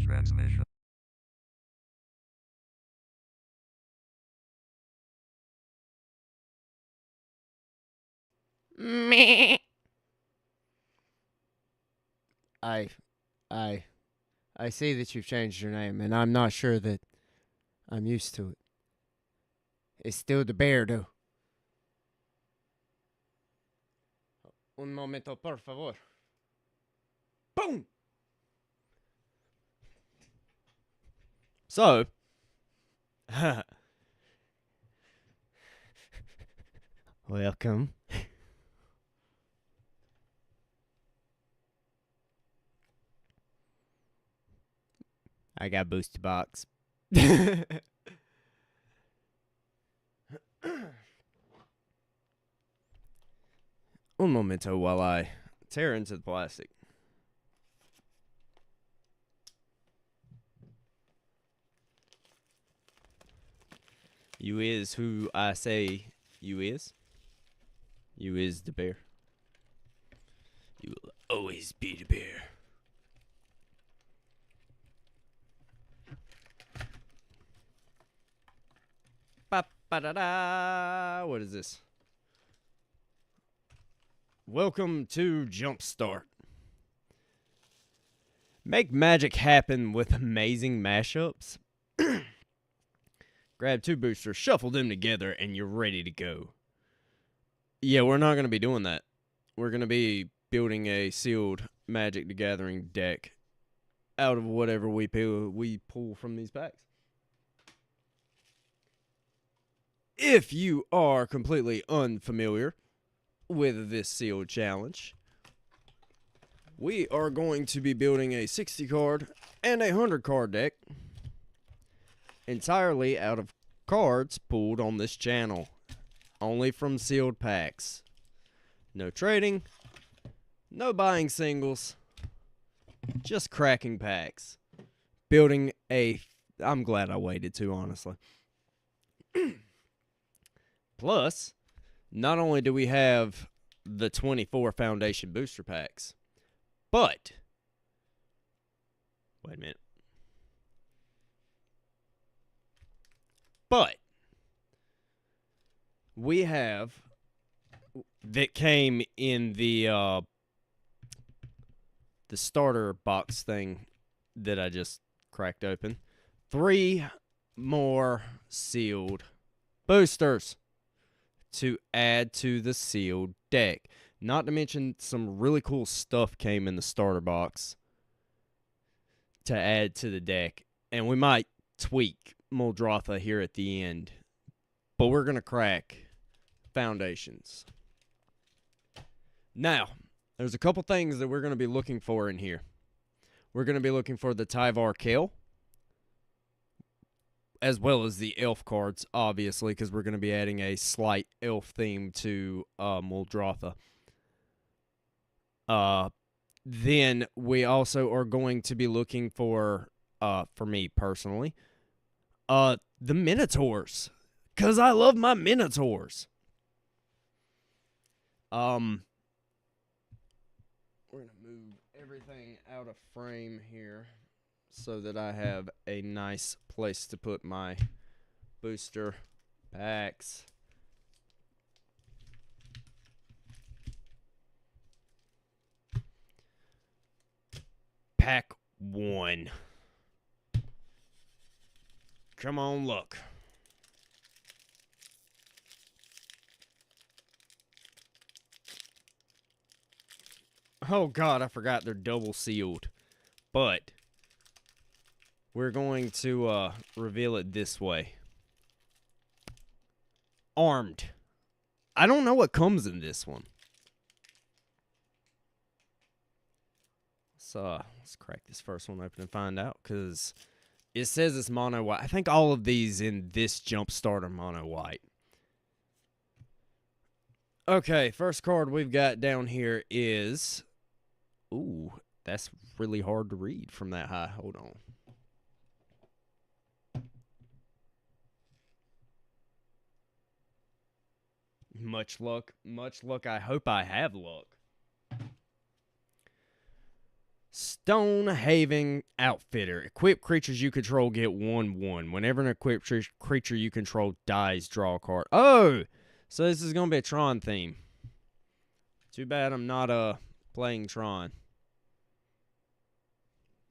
Transmission. Meh. I, I, I see that you've changed your name, and I'm not sure that I'm used to it. It's still the bear, though. Un momento, por favor. Boom! So, welcome. I got booster box. Un momento while I tear into the plastic. You is who I say you is. You is the bear. You will always be the bear. Ba-ba-da-da. What is this? Welcome to Jumpstart. Make magic happen with amazing mashups. Grab 2 boosters, shuffle them together, and you're ready to go. Yeah, we're not going to be doing that. We're going to be building a sealed Magic the Gathering deck out of whatever we pull from these packs. If you are completely unfamiliar with this sealed challenge, we are going to be building a 60 card and a 100 card deck entirely out of cards pulled on this channel, only from sealed packs. No trading, no buying singles, just cracking packs. Building a... I'm glad I waited too, honestly. Plus, not only do we have the 24 Foundation booster packs, but... Wait a minute. But we have... that came in the starter box thing that I just cracked open. 3 more sealed boosters to add to the sealed deck. Not to mention some really cool stuff came in the starter box to add to the deck. And we might tweak Muldrotha here at the end. But we're going to crack Foundations. Now, there's a couple things that we're going to be looking for in here. We're going to be looking for the Tyvar Kale, as well as the elf cards, obviously, because we're going to be adding a slight elf theme to Muldrotha. Then we also are going to be looking for me personally, the Minotaurs, because I love my Minotaurs. We're going to move everything out of frame here so that I have a nice place to put my booster packs. Pack 1. Come on, look. Oh, God, I forgot they're double sealed. But we're going to reveal it this way. Armed. I don't know what comes in this one. So let's crack this first one open and find out, because it says it's mono white. I think all of these in this Jumpstart are mono white. Okay, first card we've got down here is... Ooh, that's really hard to read from that high. Hold on. Much luck. Much luck. I hope I have luck. Stonehaven Outfitter. Equipped creatures you control get 1/1. Whenever an equipped creature you control dies, draw a card. Oh! So this is going to be a Tron theme. Too bad I'm not playing Tron.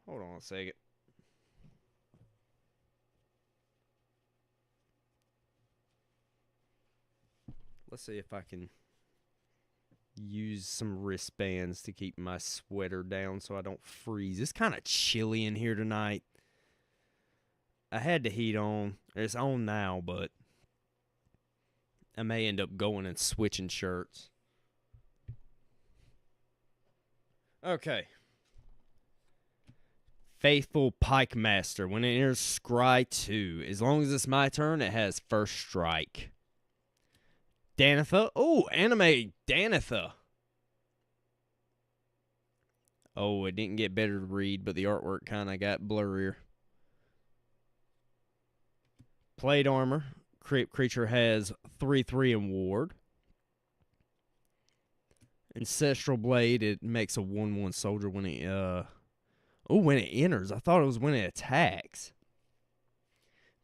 Hold on a second. Let's see if I can use some wristbands to keep my sweater down so I don't freeze. It's kind of chilly in here tonight. I had the heat on. It's on now, but I may end up going and switching shirts. Okay. Faithful Pike Master. When it enters Scry 2, as long as it's my turn, it has first strike. Danitha. Oh, anime Danitha. Oh, it didn't get better to read, but the artwork kind of got blurrier. Plate armor. Creature has 3/3 in ward. Ancestral Blade. It makes a 1/1 soldier when it when it enters. I thought it was when it attacks.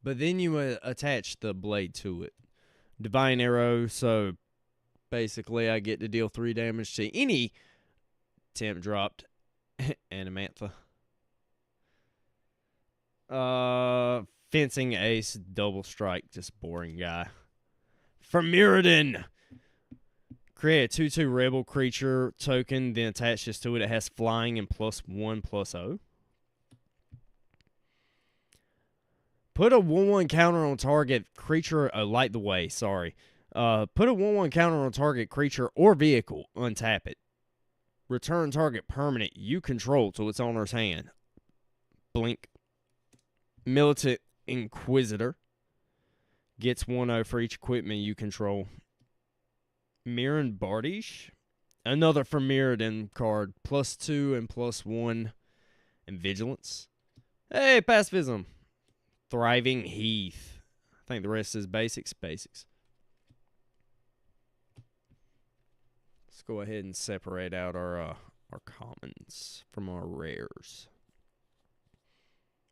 But then you attach the blade to it. Divine Arrow, so basically I get to deal 3 damage to any temp dropped Animantha. Fencing Ace, double strike, just boring guy. From Mirrodin. Create a 2/2 rebel creature token, then attach this to it. It has flying and +1/+0. Put a 1/1 counter on target creature. Light the way, sorry. Put a 1/1 counter on target creature or vehicle. Untap it. Return target permanent you control to its owner's hand. Blink. Militant Inquisitor. Gets 1/0 for each equipment you control. Mirren Bardish. Another from Mirrodin card. +2 and +1 and Vigilance. Hey, pacifism. Thriving Heath. I think the rest is basics. Let's go ahead and separate out our commons from our rares.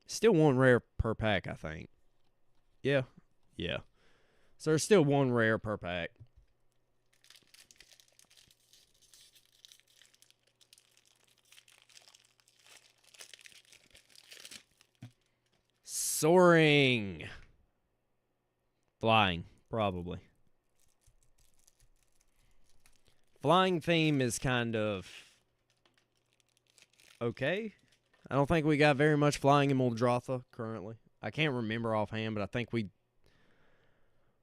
Still 1 rare per pack, I think. Yeah. So there's still 1 rare per pack. Soaring. Flying, probably. Flying theme is kind of okay. I don't think we got very much flying in Muldrotha currently. I can't remember offhand, but I think we...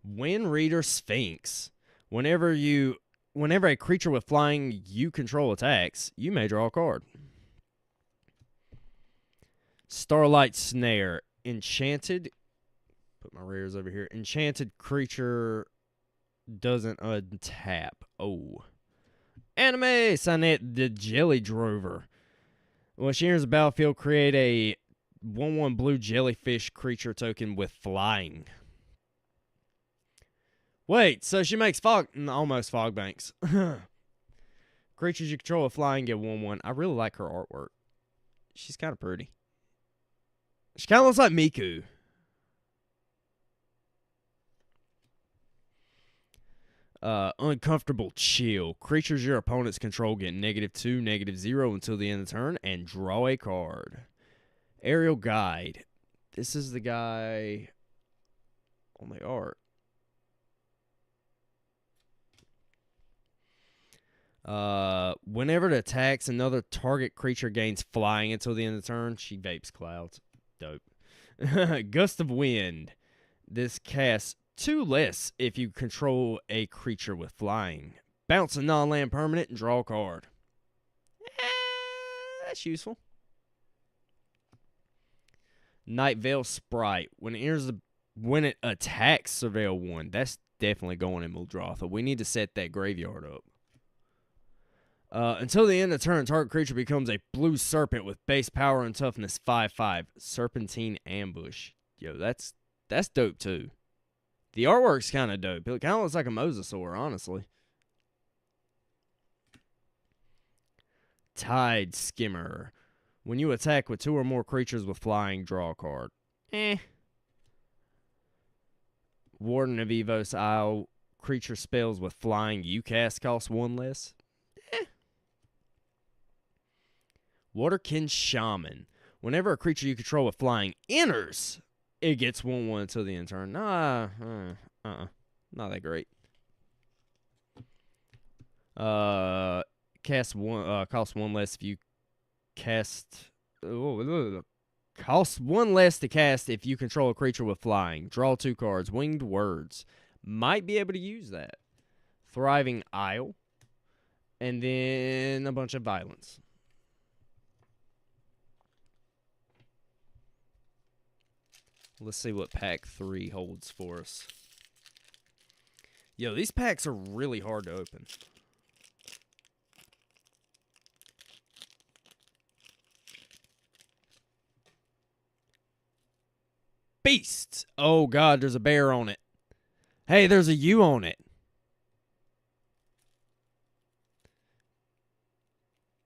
Wind Reader Sphinx. Whenever a creature with flying you control attacks, you may draw a card. Starlight Snare. Enchanted. Put my rares over here. Enchanted creature doesn't untap. Oh. Anime Sonnet the Jelly Drover. When she enters the battlefield, create a 1/1 blue jellyfish creature token with flying. Wait, so she makes almost fog banks. Creatures you control with flying get 1/1. I really like her artwork. She's kind of pretty. She kind of looks like Miku. Uncomfortable Chill. Creatures your opponents control get -2, -0 until the end of the turn, and draw a card. Aerial Guide. This is the guy on the art. Whenever it attacks, another target creature gains flying until the end of the turn. She vapes clouds. Dope. Gust of Wind. This casts 2 less if you control a creature with flying. Bounce a non-land permanent and draw a card. That's useful. Night Veil Sprite. When it attacks Surveil 1, that's definitely going in Muldrotha. We need to set that graveyard up. Until the end of the turn, target creature becomes a blue serpent with base power and toughness 5/5. Serpentine Ambush. Yo, that's dope too. The artwork's kind of dope. It kind of looks like a mosasaur, honestly. Tide Skimmer. When you attack with 2 or more creatures with flying, draw a card. Warden of Evos Isle. Creature spells with flying you cast cost 1 less. Waterkin Shaman. Whenever a creature you control with flying enters, it gets 1/1 until the end turn. Not that great. Cast 1. Cost 1 less if you cast. Costs 1 less to cast if you control a creature with flying. Draw 2 cards. Winged Words. Might be able to use that. Thriving Isle. And then a bunch of violence. Let's see what pack 3 holds for us. Yo, these packs are really hard to open. Beasts. Oh, God, there's a bear on it. Hey, there's a U on it.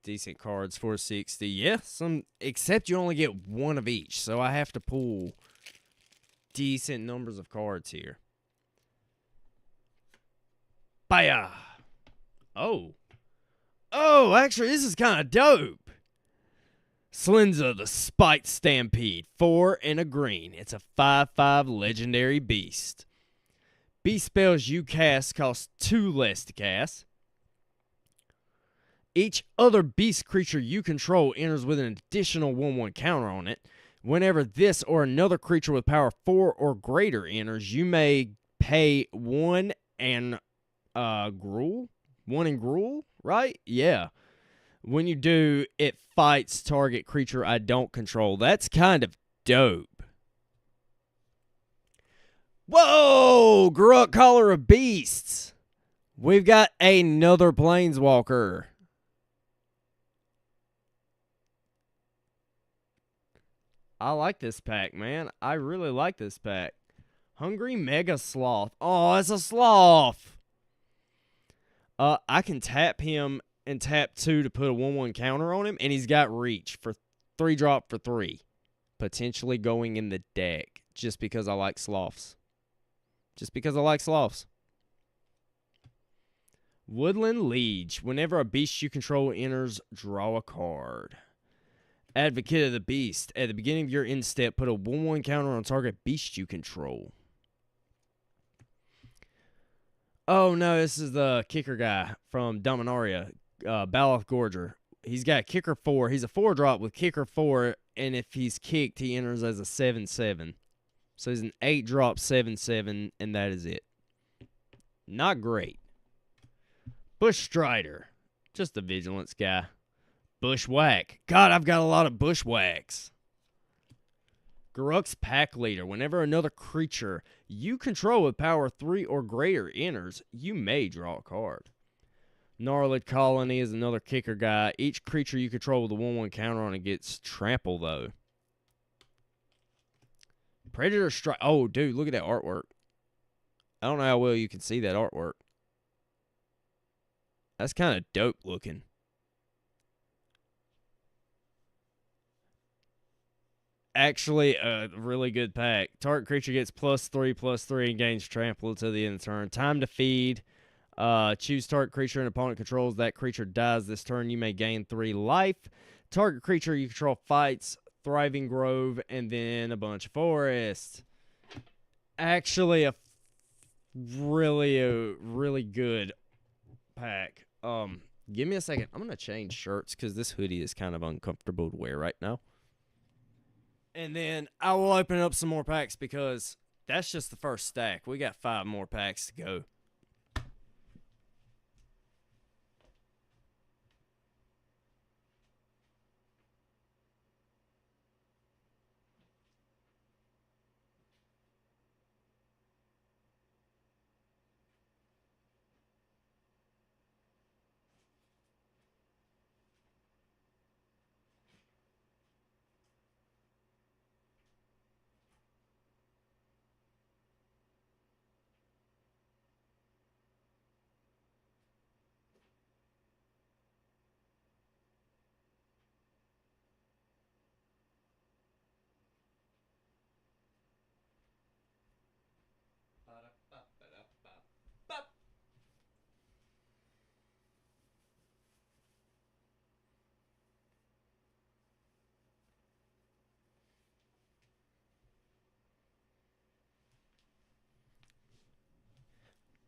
Decent cards, 460. Yeah, except you only get 1 of each, so I have to pull decent numbers of cards here. Baya. Oh, actually, this is kind of dope. Slenza, the Spite Stampede. 4 and a green. It's a 5/5 legendary beast. Beast spells you cast cost 2 less to cast. Each other beast creature you control enters with an additional 1/1 counter on it. Whenever this or another creature with power 4 or greater enters, you may pay 1 and Gruul? 1 and Gruul, right? Yeah. When you do, it fights target creature I don't control. That's kind of dope. Whoa! Garruk, Caller of Beasts. We've got another Planeswalker. I like this pack, man. I really like this pack. Hungry Mega Sloth. Oh, it's a sloth. I can tap him and tap 2 to put a 1/1 counter on him, and he's got reach for 3 drop for 3. Potentially going in the deck just because I like sloths. Woodland Liege. Whenever a beast you control enters, draw a card. Advocate of the Beast. At the beginning of your end step, put a 1/1 counter on target beast you control. Oh, no, this is the kicker guy from Dominaria, Baloth Gorger. He's got kicker 4. He's a 4-drop with kicker 4, and if he's kicked, he enters as a 7/7. So he's an 8-drop 7/7, and that is it. Not great. Bush Strider. Just a vigilance guy. Bushwhack. God, I've got a lot of bushwhacks. Garruk's Pack Leader. Whenever another creature you control with power 3 or greater enters, you may draw a card. Gnarled Colony is another kicker guy. Each creature you control with a 1/1 counter on it gets trample, though. Predator Strike. Oh, dude, look at that artwork. I don't know how well you can see that artwork. That's kind of dope looking. Actually, a really good pack. Target creature gets +3/+3 and gains trample until the end of the turn. Time to feed. Choose target creature an opponent controls. That creature dies this turn. You may gain 3 life. Target creature you control fights. Thriving Grove, and then a bunch of forest. Actually, a really good pack. Give me a second. I'm gonna change shirts because this hoodie is kind of uncomfortable to wear right now. And then I will open up some more packs because that's just the first stack. We got 5 more packs to go.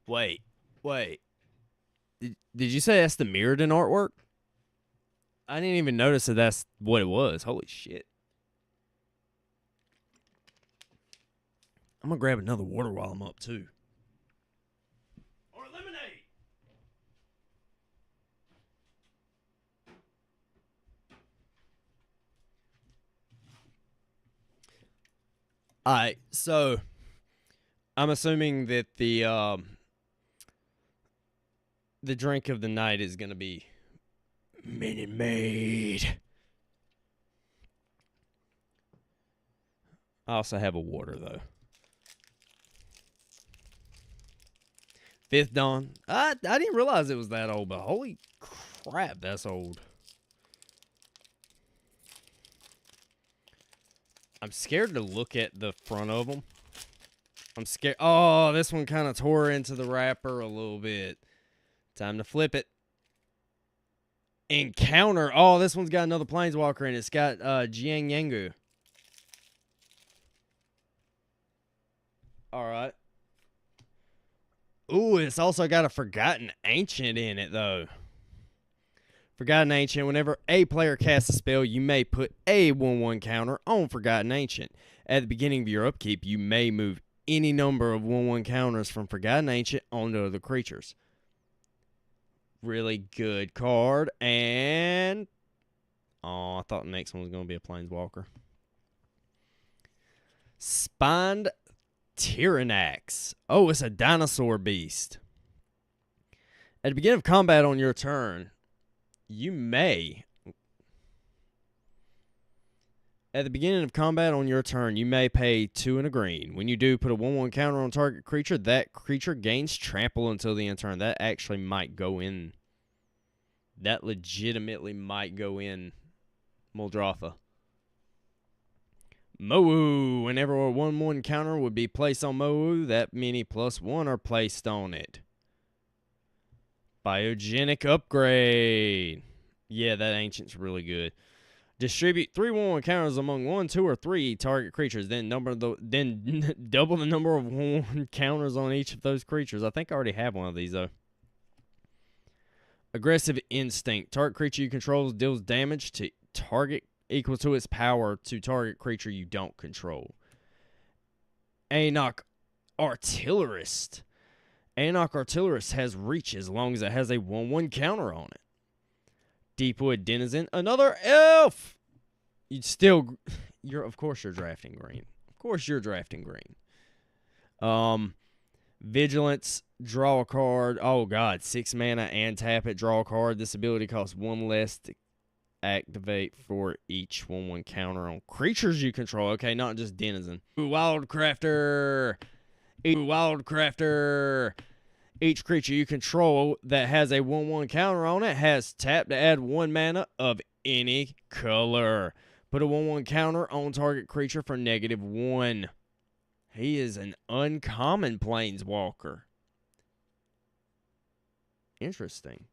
Wait. Did you say that's the Mirrodin artwork? I didn't even notice that that's what it was. Holy shit. I'm going to grab another water while I'm up, too. Or lemonade. All right, so I'm assuming that the drink of the night is going to be Minute Maid. I also have a water, though. Fifth Dawn. I didn't realize it was that old, but holy crap, that's old. I'm scared to look at the front of them. I'm scared. Oh, this one kind of tore into the wrapper a little bit. Time to flip it. Encounter. Oh, this one's got another Planeswalker in it. It's got Jiang Yangu. All right. Ooh, it's also got a Forgotten Ancient in it, though. Forgotten Ancient. Whenever a player casts a spell, you may put a 1/1 counter on Forgotten Ancient. At the beginning of your upkeep, you may move any number of 1/1 counters from Forgotten Ancient onto other creatures. Really good card. And oh, I thought the next one was going to be a Planeswalker. Spined Tyrannax. Oh, it's a dinosaur beast. At the beginning of combat on your turn, you may... At the beginning of combat on your turn, you may pay 2 and a green. When you do, put a 1/1 counter on target creature. That creature gains trample until the end of turn. That actually might go in. That legitimately might go in Muldrotha. Mowu. Whenever a 1/1 counter would be placed on Mowu, that many +1 are placed on it. Biogenic Upgrade. Yeah, that Ancient's really good. Distribute 3 1/1 counters among 1, 2, or 3 target creatures. Then double the number of 1/1 counters on each of those creatures. I think I already have one of these, though. Aggressive Instinct. Target creature you control deals damage to target equal to its power to target creature you don't control. Anok Artillerist. Anok Artillerist has reach as long as it has a 1/1 counter on it. Deepwood Denizen. Another elf! Of course you're drafting green. Of course you're drafting green. Vigilance, draw a card. Oh, God. 6 mana and tap it, draw a card. This ability costs 1 less to activate for each 1/1 counter on creatures you control. Okay, not just Denizen. Wildcrafter. Each creature you control that has a 1/1 counter on it has tap to add 1 mana of any color. Put a 1/1 counter on target creature for -1. He is an uncommon Planeswalker. Interesting.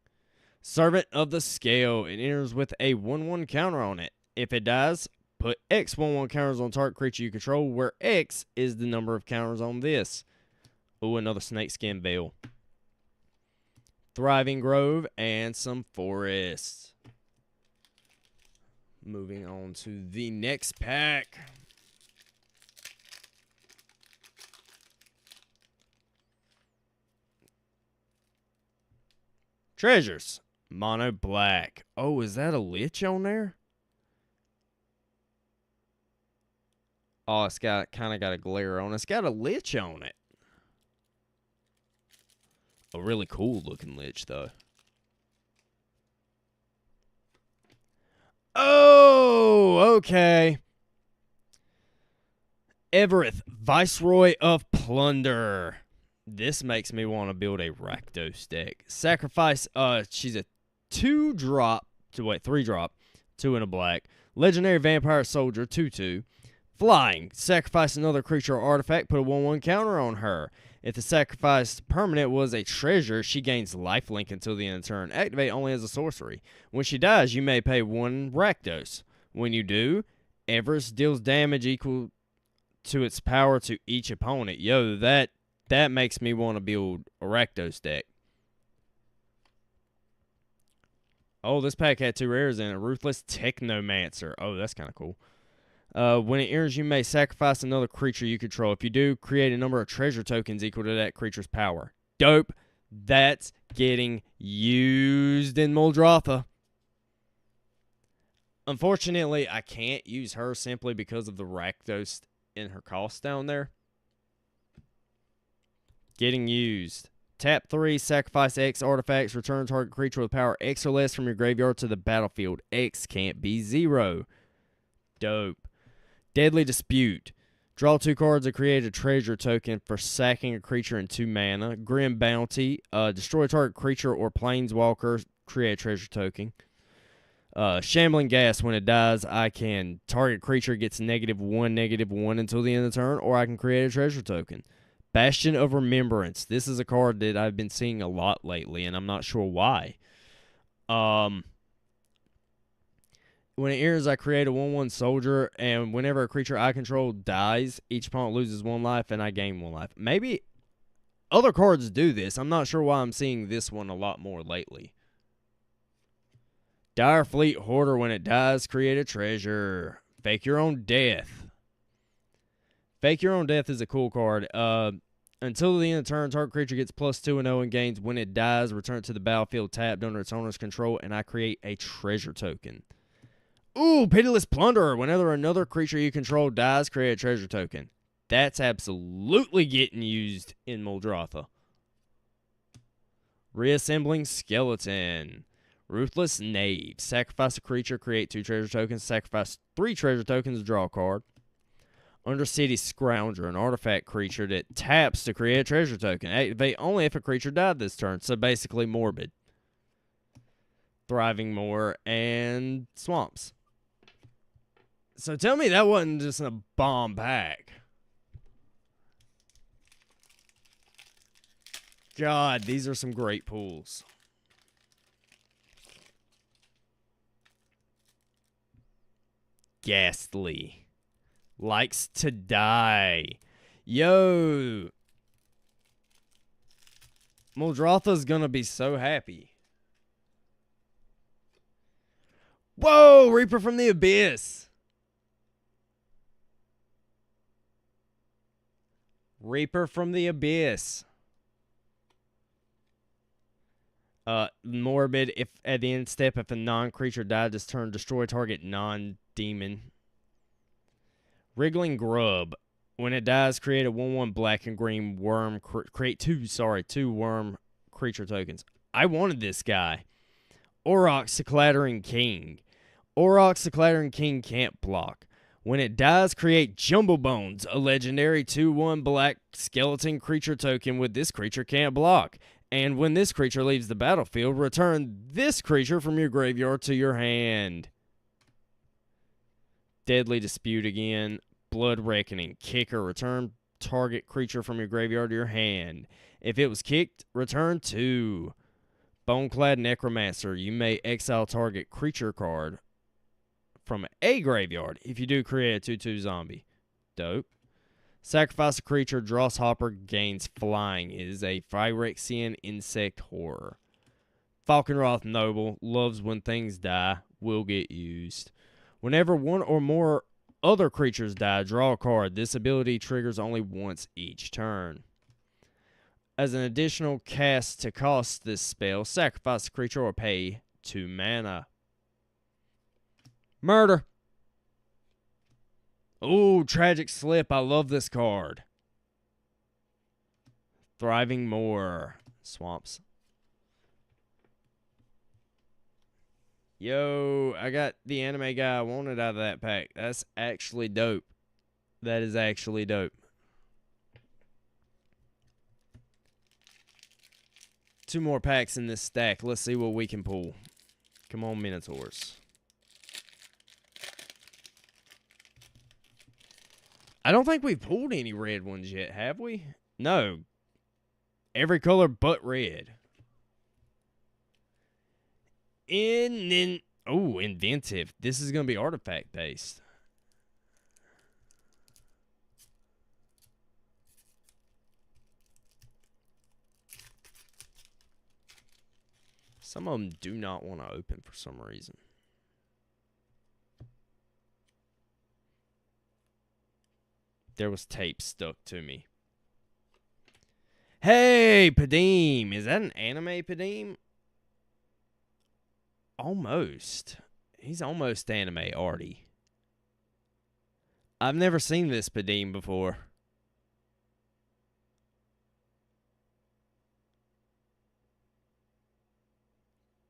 Servant of the Scale. It enters with a 1/1 counter on it. If it dies, put X 1/1 counters on target creature you control, where X is the number of counters on this. Ooh, another Snakeskin Veil. Thriving Grove and some forests. Moving on to the next pack. Treasures. Mono black. Oh, is that a Lich on there? Oh, it's got kind of got a glare on it. It's got a Lich on it. A really cool looking Lich, though. Oh, okay. Evereth, Viceroy of Plunder. This makes me want to build a Rakdos deck. Sacrifice, she's a 2-drop, 3-drop, 2 and a black. Legendary Vampire Soldier, 2/2. Flying, sacrifice another creature or artifact, put a 1/1 counter on her. If the sacrificed permanent was a treasure, she gains lifelink until the end of the turn. Activate only as a sorcery. When she dies, you may pay 1 Rakdos. When you do, Everest deals damage equal to its power to each opponent. Yo, that That makes me want to build a Rakdos deck. Oh, this pack had 2 rares in it. Ruthless Technomancer. Oh, that's kind of cool. When it enters, you may sacrifice another creature you control. If you do, create a number of treasure tokens equal to that creature's power. Dope. That's getting used in Muldrotha. Unfortunately, I can't use her simply because of the Rakdos in her cost down there. Getting used. Tap 3, sacrifice X artifacts, return target creature with power X or less from your graveyard to the battlefield. X can't be 0. Dope. Deadly Dispute. Draw 2 cards and create a treasure token for sacking a creature in 2 mana. Grim Bounty. Destroy target creature or planeswalker. Create a treasure token. Shambling Gas. When it dies, I can target creature gets -1/-1 until the end of the turn, or I can create a treasure token. Bastion of Remembrance. This is a card that I've been seeing a lot lately, and I'm not sure why. When it enters, I create a 1/1 soldier, and whenever a creature I control dies, each opponent loses 1 life, and I gain 1 life. Maybe other cards do this. I'm not sure why I'm seeing this one a lot more lately. Dire Fleet Hoarder. When it dies, create a treasure. Fake Your Own Death. Fake Your Own Death is a cool card. Until the end of the turn, target creature gets +2/+0 and gains. When it dies, return it to the battlefield tapped under its owner's control, and I create a treasure token. Ooh, Pitiless Plunderer. Whenever another creature you control dies, create a treasure token. That's absolutely getting used in Muldrotha. Reassembling Skeleton. Ruthless Knave. Sacrifice a creature, create 2 treasure tokens. Sacrifice 3 treasure tokens, draw a card. Undercity Scrounger, an artifact creature that taps to create a treasure token. Activate only if a creature died this turn, so basically Morbid. Thriving Moor, and Swamps. So tell me that wasn't just a bomb pack. God, these are some great pulls. Ghastly. Likes to die. Yo. Muldrotha's gonna be so happy. Whoa! Reaper from the Abyss. Reaper from the Abyss. Morbid. If at the end step, if a non-creature died this turn, destroy target non-demon. Wriggling Grub. When it dies, create a 1/1 black and green worm. Create 2 worm creature tokens. I wanted this guy. Aurochs, the Clattering King. Aurochs, the Clattering King can't block. When it dies, create Jumbo Bones, a legendary 2/1 black skeleton creature token with this creature can't block. And when this creature leaves the battlefield, return this creature from your graveyard to your hand. Deadly Dispute again. Blood Reckoning. Kicker. Return target creature from your graveyard to your hand. If it was kicked, return 2. Boneclad Necromancer. You may exile target creature card from a graveyard. If you do, create a 2/2 zombie. Dope. Sacrifice a creature. Drosshopper gains flying. It is a Phyrexian insect horror. Falconroth Noble. Loves when things die. Will get used. Whenever 1 or more other creatures die, draw a card. This ability triggers only once each turn. As an additional cast to cost this spell, sacrifice a creature or pay 2 mana. Murder. Ooh, Tragic Slip. I love this card. Thriving Moor. Swamps. Yo, I got the anime guy I wanted out of that pack. That's actually dope. That is actually dope. 2 more packs in this stack. Let's see what we can pull. Come on, Minotaurs. I don't think we've pulled any red ones yet, have we? No. Every color but red. Inventive. This is going to be artifact based. Some of them do not want to open for some reason. There was tape stuck to me. Hey, Padim. Is that an anime Padim? Almost. He's almost anime arty. I've never seen this Padim before.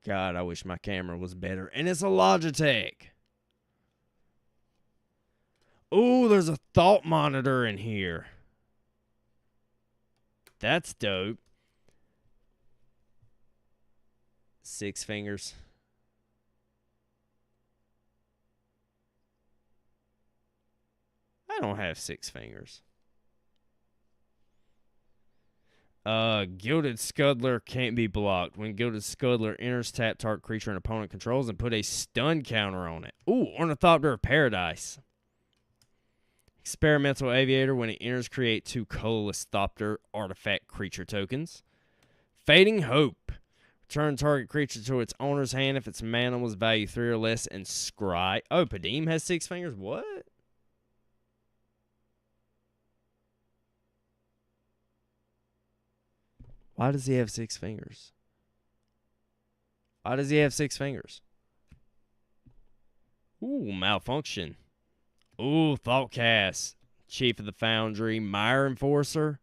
God, I wish my camera was better. And it's a Logitech. Ooh, there's a thought monitor in here. That's dope. 6 fingers. I don't have 6 fingers. Gilded Scuddler can't be blocked. When Gilded Scuddler enters, tap target creature an opponent controls and put a stun counter on it. Ooh, Ornithopter of Paradise. Experimental Aviator. When it enters, create 2 colorless Thopter artifact creature tokens. Fading Hope. Return target creature to its owner's hand if its mana was value 3 or less and scry. Oh, Padim has 6 fingers? What? Why does he have 6 fingers? Why does he have 6 fingers? Ooh, Malfunction. Ooh, Thoughtcast. Chief of the Foundry. Mire Enforcer.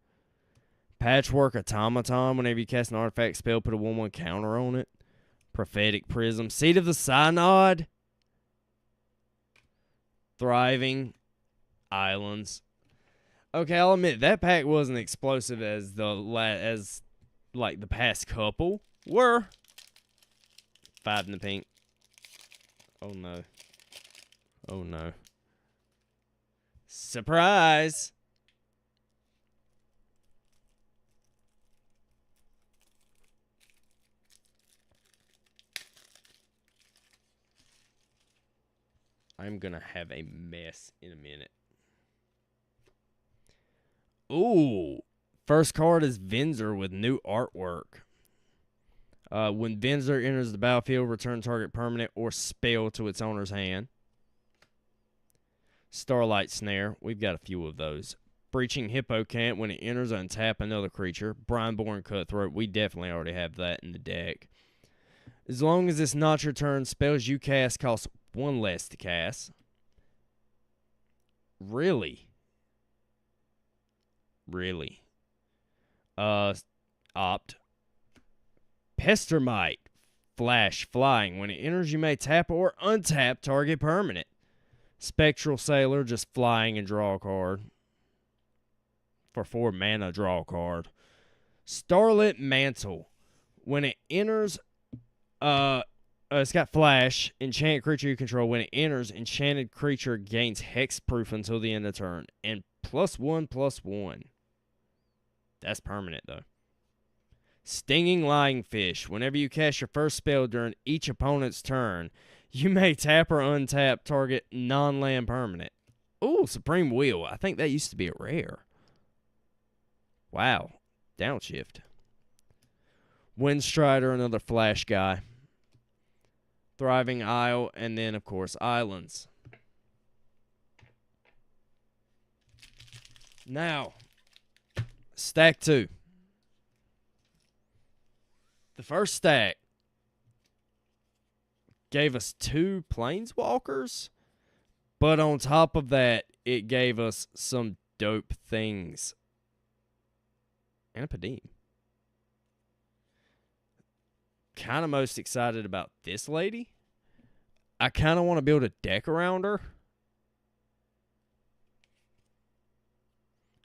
Patchwork Automaton. Whenever you cast an artifact spell, put a 1/1 counter on it. Prophetic Prism. Seed of the Synod. Thriving Islands. Okay, I'll admit that pack wasn't explosive as like the past couple were. 5 in the pink. Oh no. Oh no. Surprise! I'm gonna have a mess in a minute. Ooh. First card is Venzer with new artwork. When Venzer enters the battlefield, return target permanent or spell to its owner's hand. Starlight Snare. We've got a few of those. Breaching Hippocamp. When it enters, untap another creature. Brineborn Cutthroat. We definitely already have that in the deck. As long as it's not your turn, spells you cast cost 1 less to cast. Really? Really? Opt. Pestermite. Flash Flying. When it enters, you may tap or untap target permanent. Spectral Sailor, just flying and draw a card. For 4 mana, draw a card. Starlit Mantle. When it enters, it's got Flash. Enchant creature you control. When it enters, enchanted creature gains hexproof until the end of turn. And +1/+1. That's permanent, though. Stinging Lionfish. Whenever you cast your first spell during each opponent's turn, you may tap or untap target non-land permanent. Ooh, Supreme Wheel. I think that used to be a rare. Wow. Downshift. Windstrider, another flash guy. Thriving Isle, and then, of course, Islands. Now, stack 2. The first stack gave us 2 Planeswalkers, but on top of that, it gave us some dope things. And a Padim. Kind of most excited about this lady. I kind of want to build a deck around her.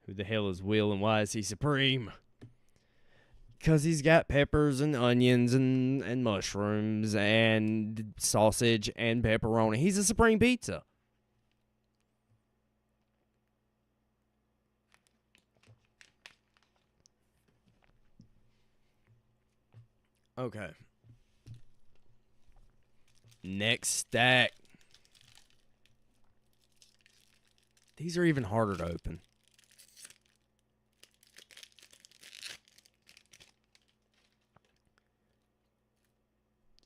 Who the hell is Will and why is he supreme? Because he's got peppers and onions and mushrooms and sausage and pepperoni. He's a supreme pizza. Okay. Next stack. These are even harder to open.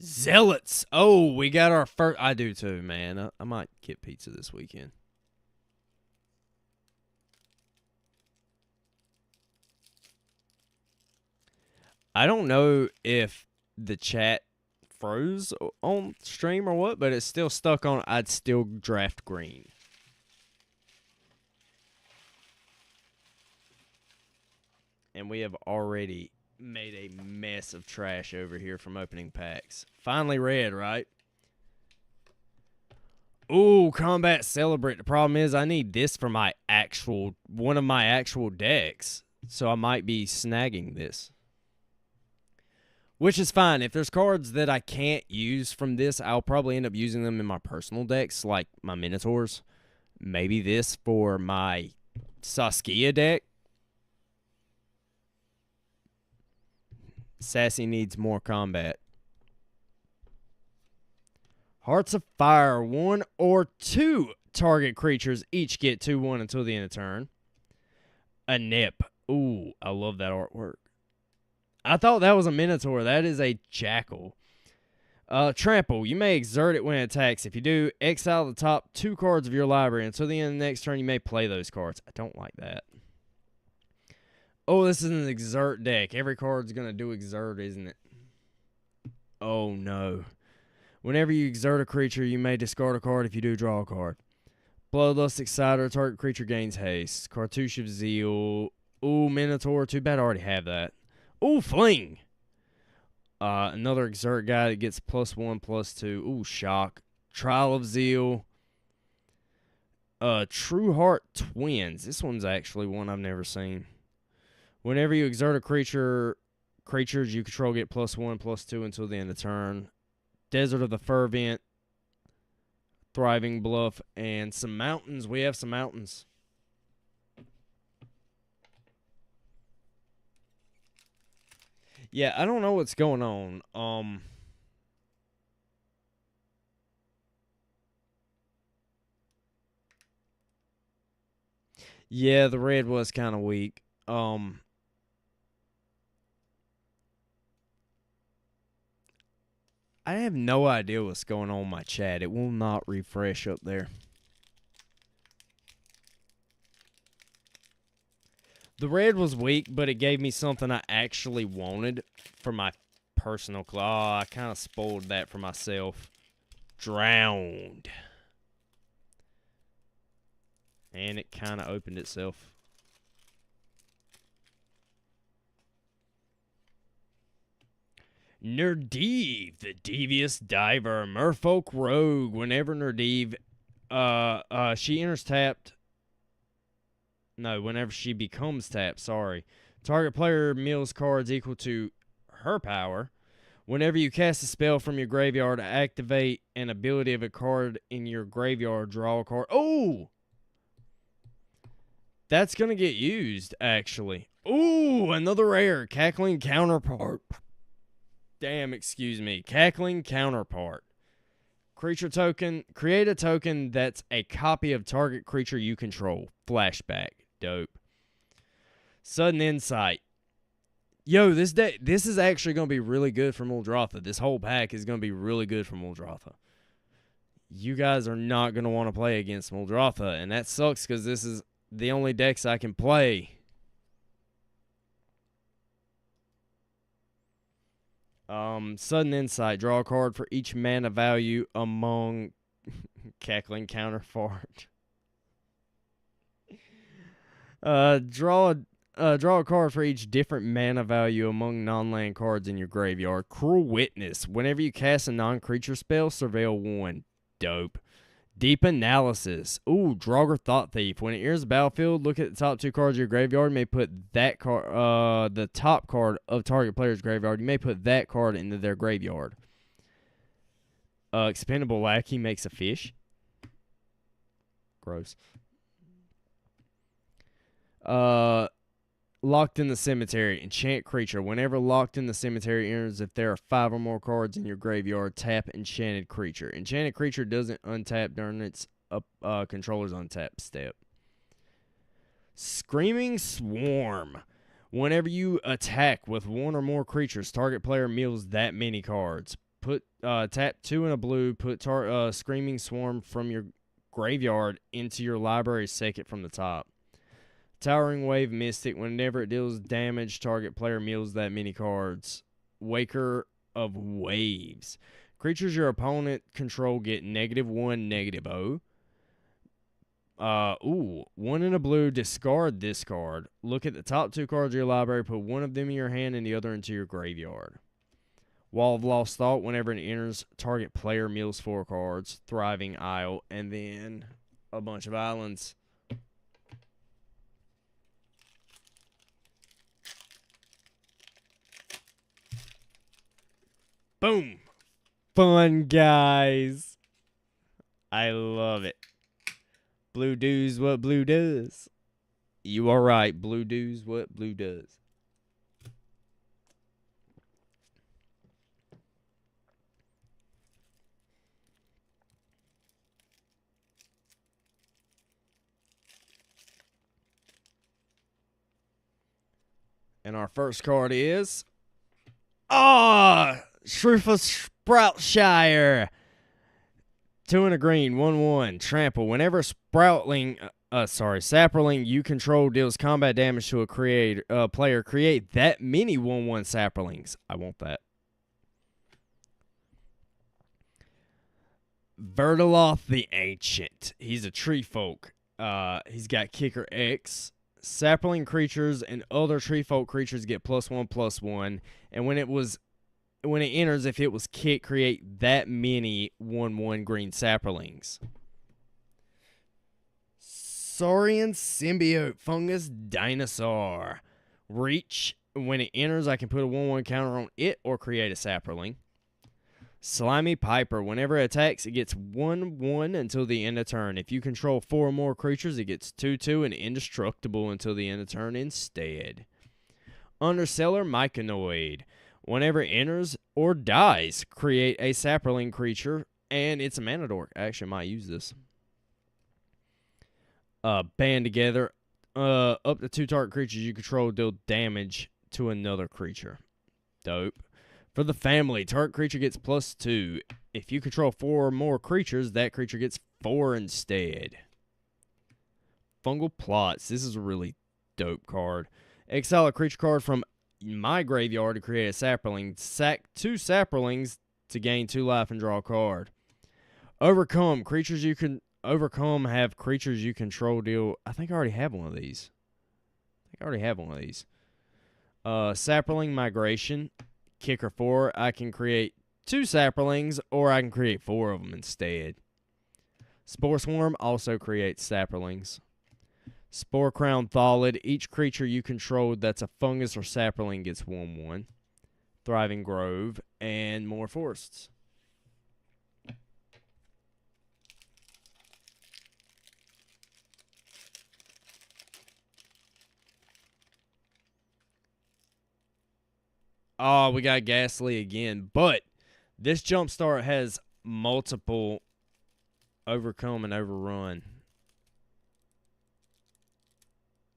Zealots. Oh, we got our first. I do too, man. I might get pizza this weekend. I don't know if the chat froze on stream or what, but it's still stuck on I'd still draft green. And we have already made a mess of trash over here from opening packs. Finally red, right? Ooh, Combat Celebrate. The problem is I need this for my one of my actual decks. So I might be snagging this. Which is fine. If there's cards that I can't use from this, I'll probably end up using them in my personal decks, like my Minotaurs. Maybe this for my Saskia deck. Sassy needs more combat. Hearts of Fire. 1 or 2 target creatures each get 2/1 until the end of turn. A Nip. Ooh, I love that artwork. I thought that was a Minotaur. That is a Jackal. Trample. You may exert it when it attacks. If you do, exile the top 2 cards of your library. Until the end of the next turn, you may play those cards. I don't like that. Oh, this is an exert deck. Every card's going to do exert, isn't it? Oh, no. Whenever you exert a creature, you may discard a card. If you do, draw a card. Bloodlust Exciter. Target creature gains haste. Cartouche of Zeal. Ooh, Minotaur. Too bad I already have that. Ooh, Fling. Another exert guy that gets +1/+2. Ooh, Shock. Trial of Zeal. True Heart Twins. This one's actually one I've never seen. Whenever you exert a creatures you control get +1/+2 until the end of turn. Desert of the Fervent. Thriving Bluff. And some mountains. We have some mountains. Yeah, I don't know what's going on. Yeah, the red was kind of weak. I have no idea what's going on in my chat. It will not refresh up there. The red was weak, but it gave me something I actually wanted for my personal claw. I kind of spoiled that for myself. Drowned. And it kind of opened itself. Nerdeeve, the Devious Diver. Merfolk Rogue. Whenever Nerdeeve, she enters tapped. No, whenever she becomes tapped, sorry. Target player mills cards equal to her power. Whenever you cast a spell from your graveyard, activate an ability of a card in your graveyard, draw a card. Oh! That's going to get used, actually. Ooh, another rare. Cackling Counterpart. Damn, excuse me. Cackling Counterpart. Creature token. Create a token that's a copy of target creature you control. Flashback. Dope. Sudden Insight. Yo, this is actually going to be really good for Muldrotha. This whole pack is going to be really good for Muldrotha. You guys are not going to want to play against Muldrotha, and that sucks because this is the only decks I can play. Sudden Insight. Draw a card for each mana value among Cackling Counterpart. Draw a card for each different mana value among non-land cards in your graveyard. Cruel Witness. Whenever you cast a non-creature spell, surveil 1. Dope. Deep Analysis. Ooh, Draugr Thought Thief. When it enters the battlefield, look at the top 2 cards of your graveyard. You may put that card, the top card of target player's graveyard. You may put that card into their graveyard. Expendable Lackey makes a fish. Gross. Locked in the Cemetery. Enchant creature. Whenever Locked in the Cemetery enters, if there are 5 or more cards in your graveyard, tap enchanted creature. Enchanted creature doesn't untap during its controller's untap step. Screaming Swarm. Whenever you attack with 1 or more creatures, target player mills that many cards. Put tap 2 and a blue. Put Screaming Swarm from your graveyard into your library second from the top. Towering Wave Mystic. Whenever it deals damage, target player mills that many cards. Waker of Waves. Creatures your opponent control get -1, -0. 1 in a blue, discard this card. Look at the top 2 cards of your library, put one of them in your hand and the other into your graveyard. Wall of Lost Thought, whenever it enters, target player mills 4 cards. Thriving Isle, and then a bunch of islands. Boom! Fun, guys. I love it. Blue does what blue does. You are right. Blue does what blue does. And our first card is... Shrewful Sproutshire. 2 and a green, 1/1. Trample. Whenever Sapperling you control deals combat damage to a player, create that many 1/1 Sapperlings. I want that. Vertiloth the Ancient. He's a tree folk. He's got Kicker X. Sapperling creatures and other tree folk creatures get +1/+1. And when it enters, if it was kicked, create that many 1/1 green Sapperlings. Saurian Symbiote Fungus Dinosaur. Reach. When it enters, I can put a 1/1 counter on it or create a Sapperling. Slimy Piper. Whenever it attacks, it gets 1/1 until the end of turn. If you control 4 or more creatures, it gets 2/2 and indestructible until the end of turn instead. Underseller Myconoid. Whenever it enters or dies, create a Sapperling creature, and it's a mana dork. I actually might use this. Band together. Up to 2 target creatures you control deal damage to another creature. Dope. For the family, target creature gets +2. If you control 4 or more creatures, that creature gets 4 instead. Fungal Plots. This is a really dope card. Exile a creature card from my graveyard to create a Sapperling. Sack 2 Sapperlings to gain 2 life and draw a card. Overcome. Creatures you can overcome have creatures you control deal. I think I already have one of these. Sapperling Migration. Kicker 4. I can create 2 Sapperlings, or I can create 4 of them instead. Spore Swarm also creates Sapperlings. Spore Crown Thalid. Each creature you control that's a fungus or Sapperling gets 1/1. Thriving Grove, and more forests. Oh, we got Ghastly again. But this Jumpstart has multiple Overcome and Overrun.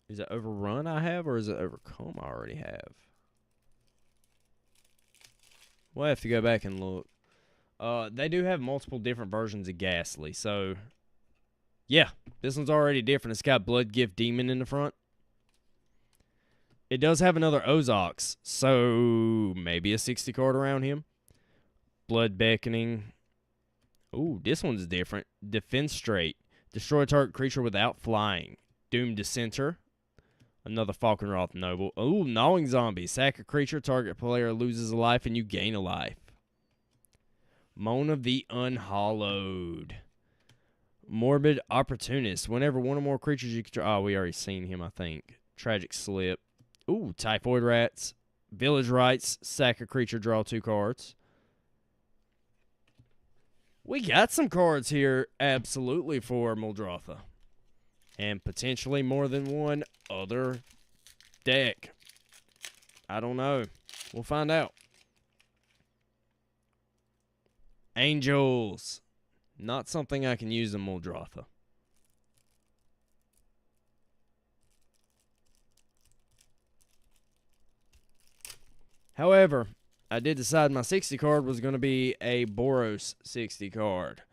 Is it Overrun I have, or is it Overcome I already have? We'll have to go back and look. They do have multiple different versions of Ghastly. So, yeah, this one's already different. It's got Blood Gift Demon in the front. It does have another Ozox, so maybe a 60 card around him. Blood Beckoning. Ooh, this one's different. Defense Straight. Destroy a target creature without flying. Doom Dissenter. Another Falkenroth Noble. Ooh, Gnawing Zombie. Sack a creature, target player loses a life, and you gain a life. Moan of the Unhallowed. Morbid Opportunist. Whenever one or more creatures you control... Oh, we already seen him, I think. Tragic Slip. Ooh, Typhoid Rats. Village Rites. Sack a creature, draw 2 cards. We got some cards here, absolutely, for Muldrotha. And potentially more than one other deck. I don't know. We'll find out. Angels. Not something I can use in Muldrotha. However, I did decide my 60 card was going to be a Boros 60 card.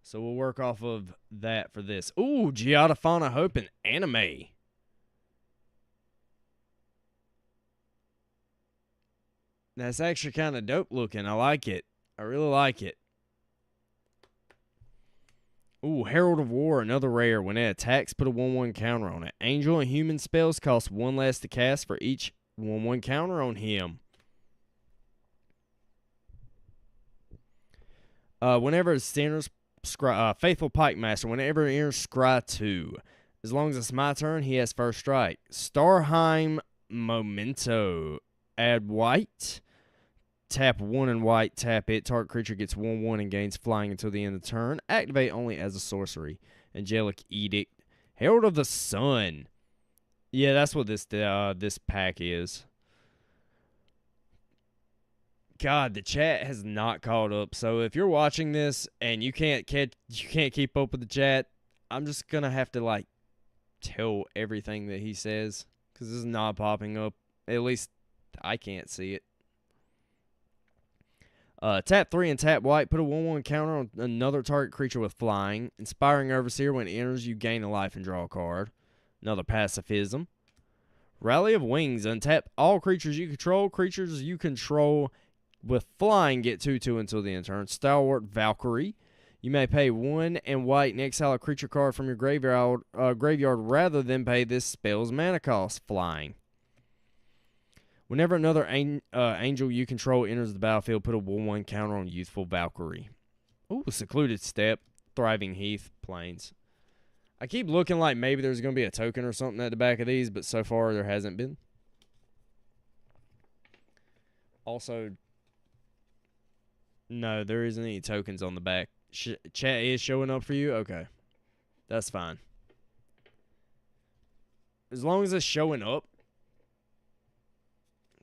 So we'll work off of that for this. Ooh, Giada Hope and Anime. That's actually kind of dope looking. I like it. I really like it. Ooh, Herald of War, another rare. When it attacks, put a 1/1 counter on it. Angel and human spells cost 1 less to cast for each 1/1 counter on him. Whenever it enters Faithful Pike Master, whenever it enters Scry 2, as long as it's my turn, he has first strike. Starheim Memento. Add white. Tap 1 and white, tap it. Target creature gets 1/1 and gains flying until the end of the turn. Activate only as a sorcery. Angelic Edict. Herald of the Sun. Yeah, that's what this pack is. God, the chat has not caught up. So if you're watching this and you can't keep up with the chat, I'm just gonna have to like tell everything that he says because this is not popping up. At least I can't see it. Tap 3 and tap white. Put a 1/1 counter on another target creature with flying. Inspiring Overseer. When it enters, you gain a life and draw a card. Another pacifism. Rally of Wings. Untap all creatures you control. Creatures you control with flying get 2/2 until the end of turn. Stalwart Valkyrie. You may pay 1 and white and exile a creature card from your graveyard rather than pay this spell's mana cost. Flying. Whenever another angel you control enters the battlefield, put a 1/1 counter on Youthful Valkyrie. Ooh, Secluded Steppe, Thriving Heath, Plains. I keep looking like maybe there's going to be a token or something at the back of these, but so far there hasn't been. Also, no, there isn't any tokens on the back. Chat is showing up for you? Okay. That's fine. As long as it's showing up.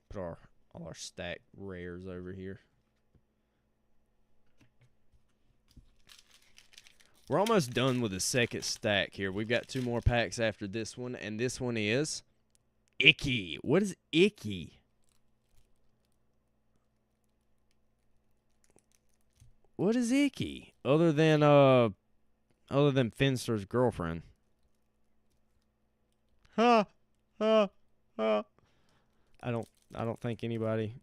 Put all our stack rares over here. We're almost done with the second stack here. We've got 2 more packs after this one, and this one is Icky. What is Icky? What is Icky? Other than Finster's girlfriend. Ha ha ha. I don't think anybody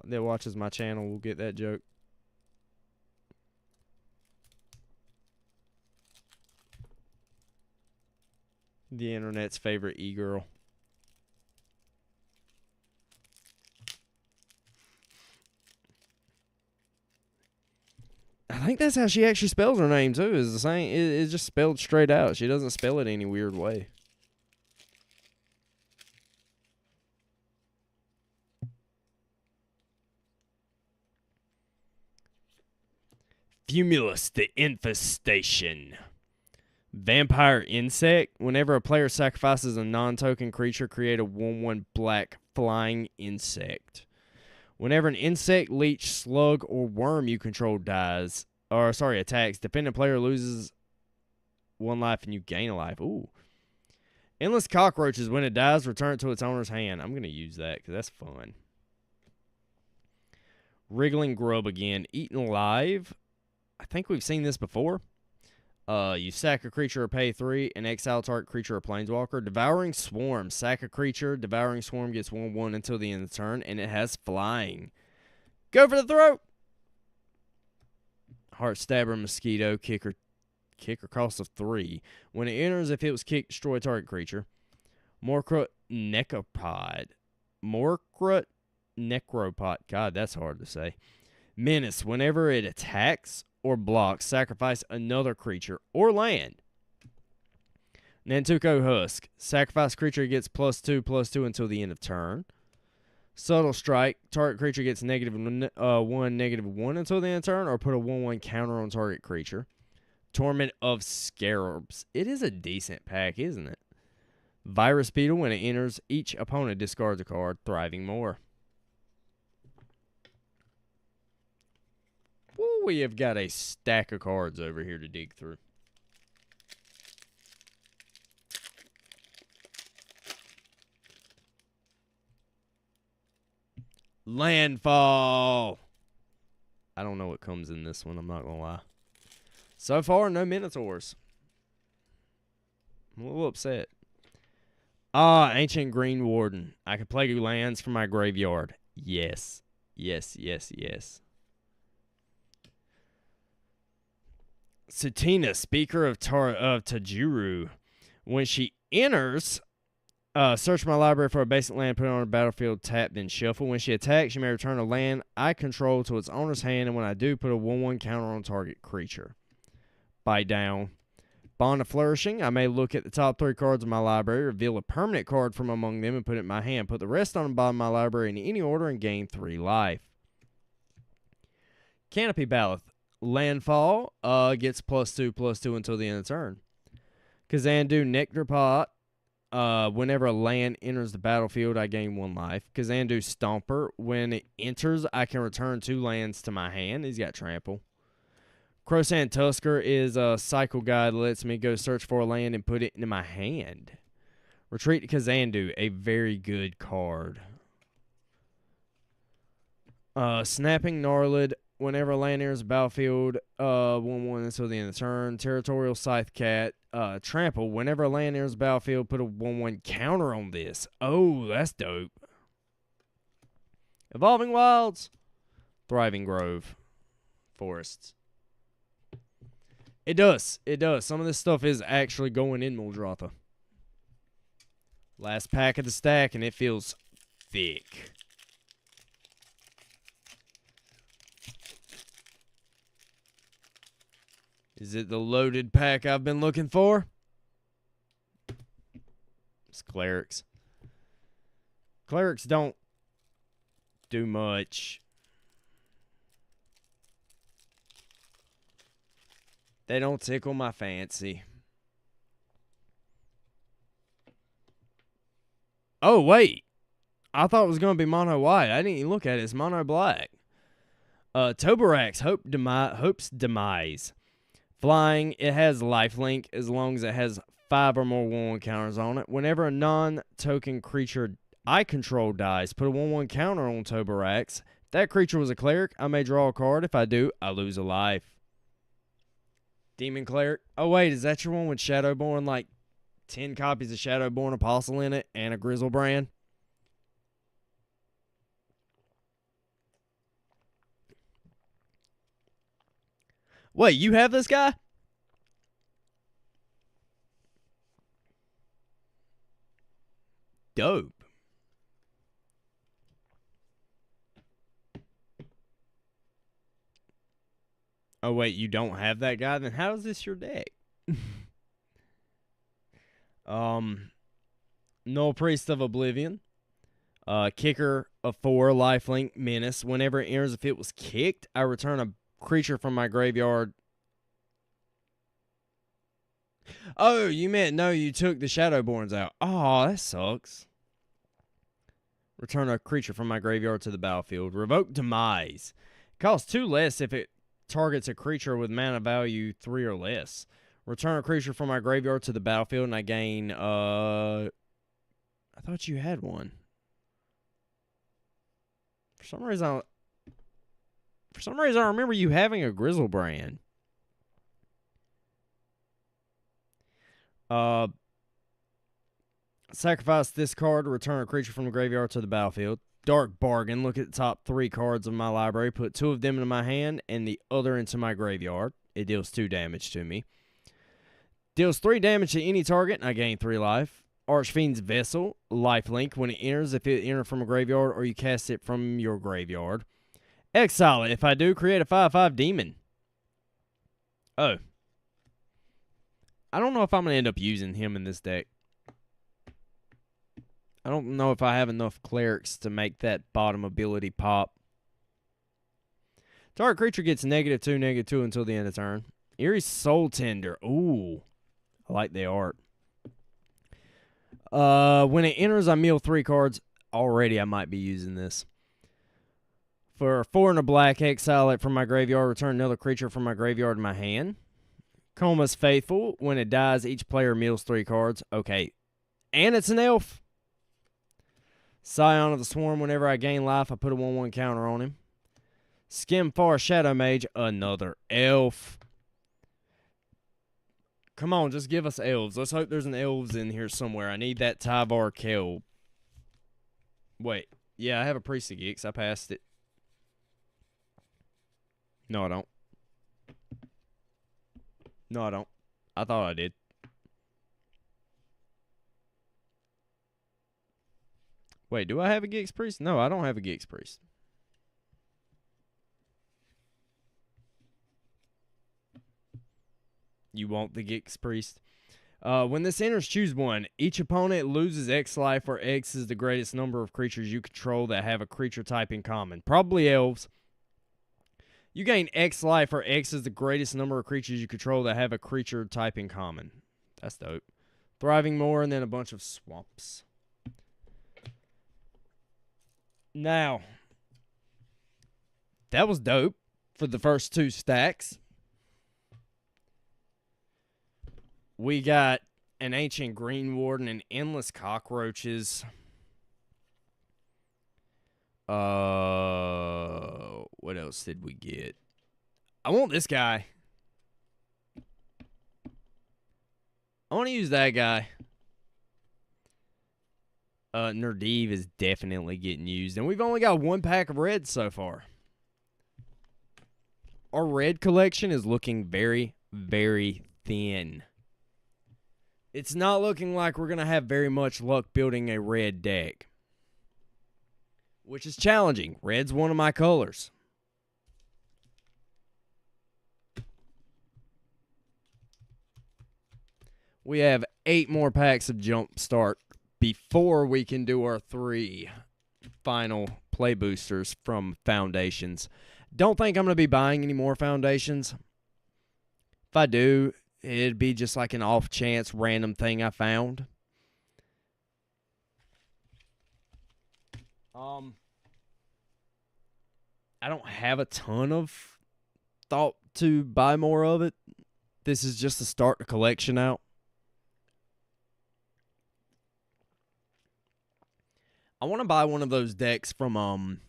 that watches my channel will get that joke. The internet's favorite e-girl. I think that's how she actually spells her name too. Is the same? It's just spelled straight out. She doesn't spell it any weird way. Fumulus the Infestation. Vampire Insect. Whenever a player sacrifices a non-token creature, create a 1/1 black flying insect. Whenever an insect, leech, slug, or worm you control attacks, defending player loses 1 life and you gain a life. Ooh. Endless Cockroaches. When it dies, return it to its owner's hand. I'm going to use that because that's fun. Wriggling Grub again. Eaten Alive. I think we've seen this before. You sack a creature or pay 3 and exile target creature or planeswalker. Devouring Swarm. Sack a creature. Devouring Swarm gets 1/1 until the end of the turn, and it has flying. Go for the throat! Heartstabber Mosquito. Kicker cost of 3. When it enters, if it was kicked, destroy target creature. Morkrut Necropod. God, that's hard to say. Menace. Whenever it attacks or blocks, sacrifice another creature or land. Nantuko Husk. Sacrifice creature gets +2/+2 until the end of turn. Subtle Strike. Target creature gets -1/-1 until the end of turn, or put a 1/1 counter on target creature. Torment of Scarabs. It is a decent pack, isn't it? Virus Beetle. When it enters, each opponent discards a card. Thriving More. Ooh, we have got a stack of cards over here to dig through. Landfall. I don't know what comes in this one, I'm not going to lie. So far, no Minotaurs. I'm a little upset. Ancient Green Warden. I can play lands from my graveyard. Yes. Yes, yes, yes. Satina, Speaker of Tajuru. When she enters, search my library for a basic land, put it on a battlefield, tap, then shuffle. When she attacks, she may return a land I control to its owner's hand, and when I do, put a 1/1 counter on target creature. Bite down. Bond of Flourishing. I may look at the top 3 cards of my library, reveal a permanent card from among them, and put it in my hand. Put the rest on the bottom of my library in any order and gain 3 life. Canopy Ballast. Landfall gets +2/+2 until the end of the turn. Kazandu Nectar Pot. Whenever a land enters the battlefield, I gain 1 life. Kazandu Stomper. When it enters, I can return 2 lands to my hand. He's got trample. Crowsand Tusker is a cycle guide that lets me go search for a land and put it into my hand. Retreat to Kazandu, a very good card. Snapping Gnarlid. Whenever a land enters the battlefield, 1/1 until the end of the turn. Territorial Scythe Cat. Trample. Whenever a land enters the battlefield, put a 1/1 counter on this. Oh, that's dope. Evolving Wilds. Thriving Grove. Forests. It does. It does. Some of this stuff is actually going in Muldrotha. Last pack of the stack, and it feels thick. Is it the loaded pack I've been looking for? It's Clerics. Clerics don't do much. They don't tickle my fancy. Oh, wait. I thought it was going to be mono white. I didn't even look at it. It's mono black. Toborax, Hope's Demise. Flying, it has lifelink as long as it has 5 or more 1/1 counters on it. Whenever a non-token creature I control dies, put a 1/1 counter on Toborax. If that creature was a cleric, I may draw a card. If I do, I lose a life. Demon Cleric. Oh, wait, is that your one with Shadowborn? Like 10 copies of Shadowborn Apostle in it and a Grizzlebrand? Wait, you have this guy? Dope. Oh, wait, you don't have that guy? Then how is this your deck? Null Priest of Oblivion. Kicker of 4, lifelink, menace. Whenever it enters, if it was kicked, I return a creature from my graveyard. Oh, you meant, no, you took the Shadowborns out. Oh, that sucks. Return a creature from my graveyard to the battlefield. Revoke Demise. Costs 2 less if it targets a creature with mana value 3 or less. Return a creature from my graveyard to the battlefield, and I gain, I thought you had one. For some reason, I remember you having a Grizzlebrand. Sacrifice this card to return a creature from the graveyard to the battlefield. Dark Bargain. Look at the top 3 cards of my library. Put 2 of them into my hand and the other into my graveyard. It deals 2 damage to me. Deals 3 damage to any target, and I gain 3 life. Archfiend's Vessel. Lifelink. When it enters, if it enters from a graveyard or you cast it from your graveyard. Exile it. If I do, create a 5/5 demon. Oh. I don't know if I'm going to end up using him in this deck. I don't know if I have enough clerics to make that bottom ability pop. Target creature gets -2/-2 until the end of turn. Eerie Soul Tender. Ooh. I like the art. When it enters, I mill 3 cards. Already, I might be using this. For 4 and a black, exile it from my graveyard. Return another creature from my graveyard in my hand. Coma's Faithful. When it dies, each player mills 3 cards. Okay. And it's an elf. Scion of the Swarm, whenever I gain life, I put a 1/1 counter on him. Skimfar Shadow Mage, another elf. Come on, just give us elves. Let's hope there's an elves in here somewhere. I need that Tyvar Kelp. Wait. Yeah, I have a Priest of Geeks. I passed it. No, I don't. No, I don't. I thought I did. Wait, do I have a Geeks Priest? No, I don't have a Geeks Priest. You want the Geeks Priest? When this enters, choose one. Each opponent loses X life, where X is the greatest number of creatures you control that have a creature type in common. Probably elves. You gain X life, where X is the greatest number of creatures you control that have a creature type in common. That's dope. Thriving Moor, and then a bunch of swamps. Now, that was dope for the first 2 stacks. We got an Ancient Green Warden and Endless Cockroaches. What else did we get? I want this guy. I want to use that guy. Nerdev is definitely getting used. And we've only got 1 pack of red so far. Our red collection is looking very, very thin. It's not looking like we're going to have very much luck building a red deck, which is challenging. Red's one of my colors. We have 8 more packs of Jumpstart before we can do our 3 final play boosters from Foundations. Don't think I'm going to be buying any more Foundations. If I do, it'd be just like an off-chance random thing I found. I don't have a ton of thought to buy more of it. This is just to start the collection out. I want to buy one of those decks from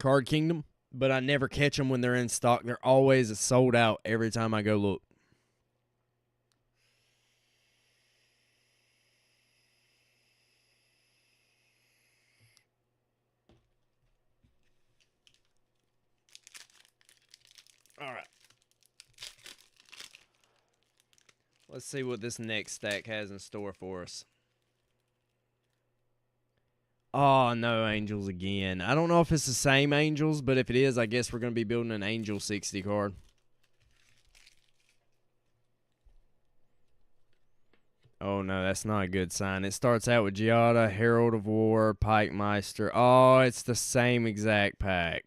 Card Kingdom, but I never catch them when they're in stock. They're always sold out every time I go look. All right. Let's see what this next stack has in store for us. Oh, no angels again. I don't know if it's the same angels, but if it is, I guess we're going to be building an Angel 60 card. Oh, no, that's not a good sign. It starts out with Giada, Herald of War, Pike Meister. Oh, it's the same exact pack.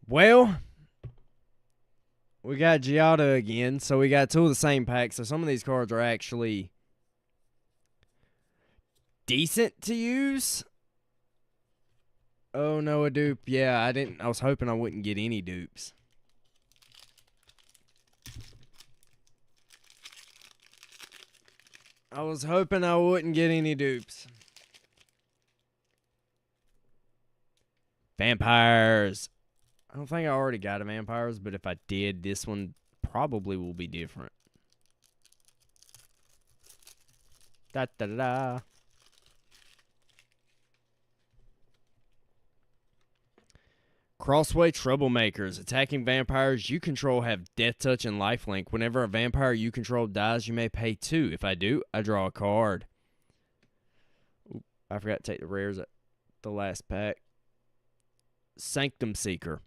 Well, we got Giada again, so we got 2 of the same packs. So some of these cards are actually decent to use. Oh, no, a dupe. Yeah, I was hoping I wouldn't get any dupes. I was hoping I wouldn't get any dupes. Vampires. I don't think I already got a vampires, but if I did, this one probably will be different. Da da da da. Crossway Troublemakers. Attacking vampires you control have Death Touch and Lifelink. Whenever a vampire you control dies, you may pay 2. If I do, I draw a card. Oop, I forgot to take the rares at the last pack. Sanctum Seeker.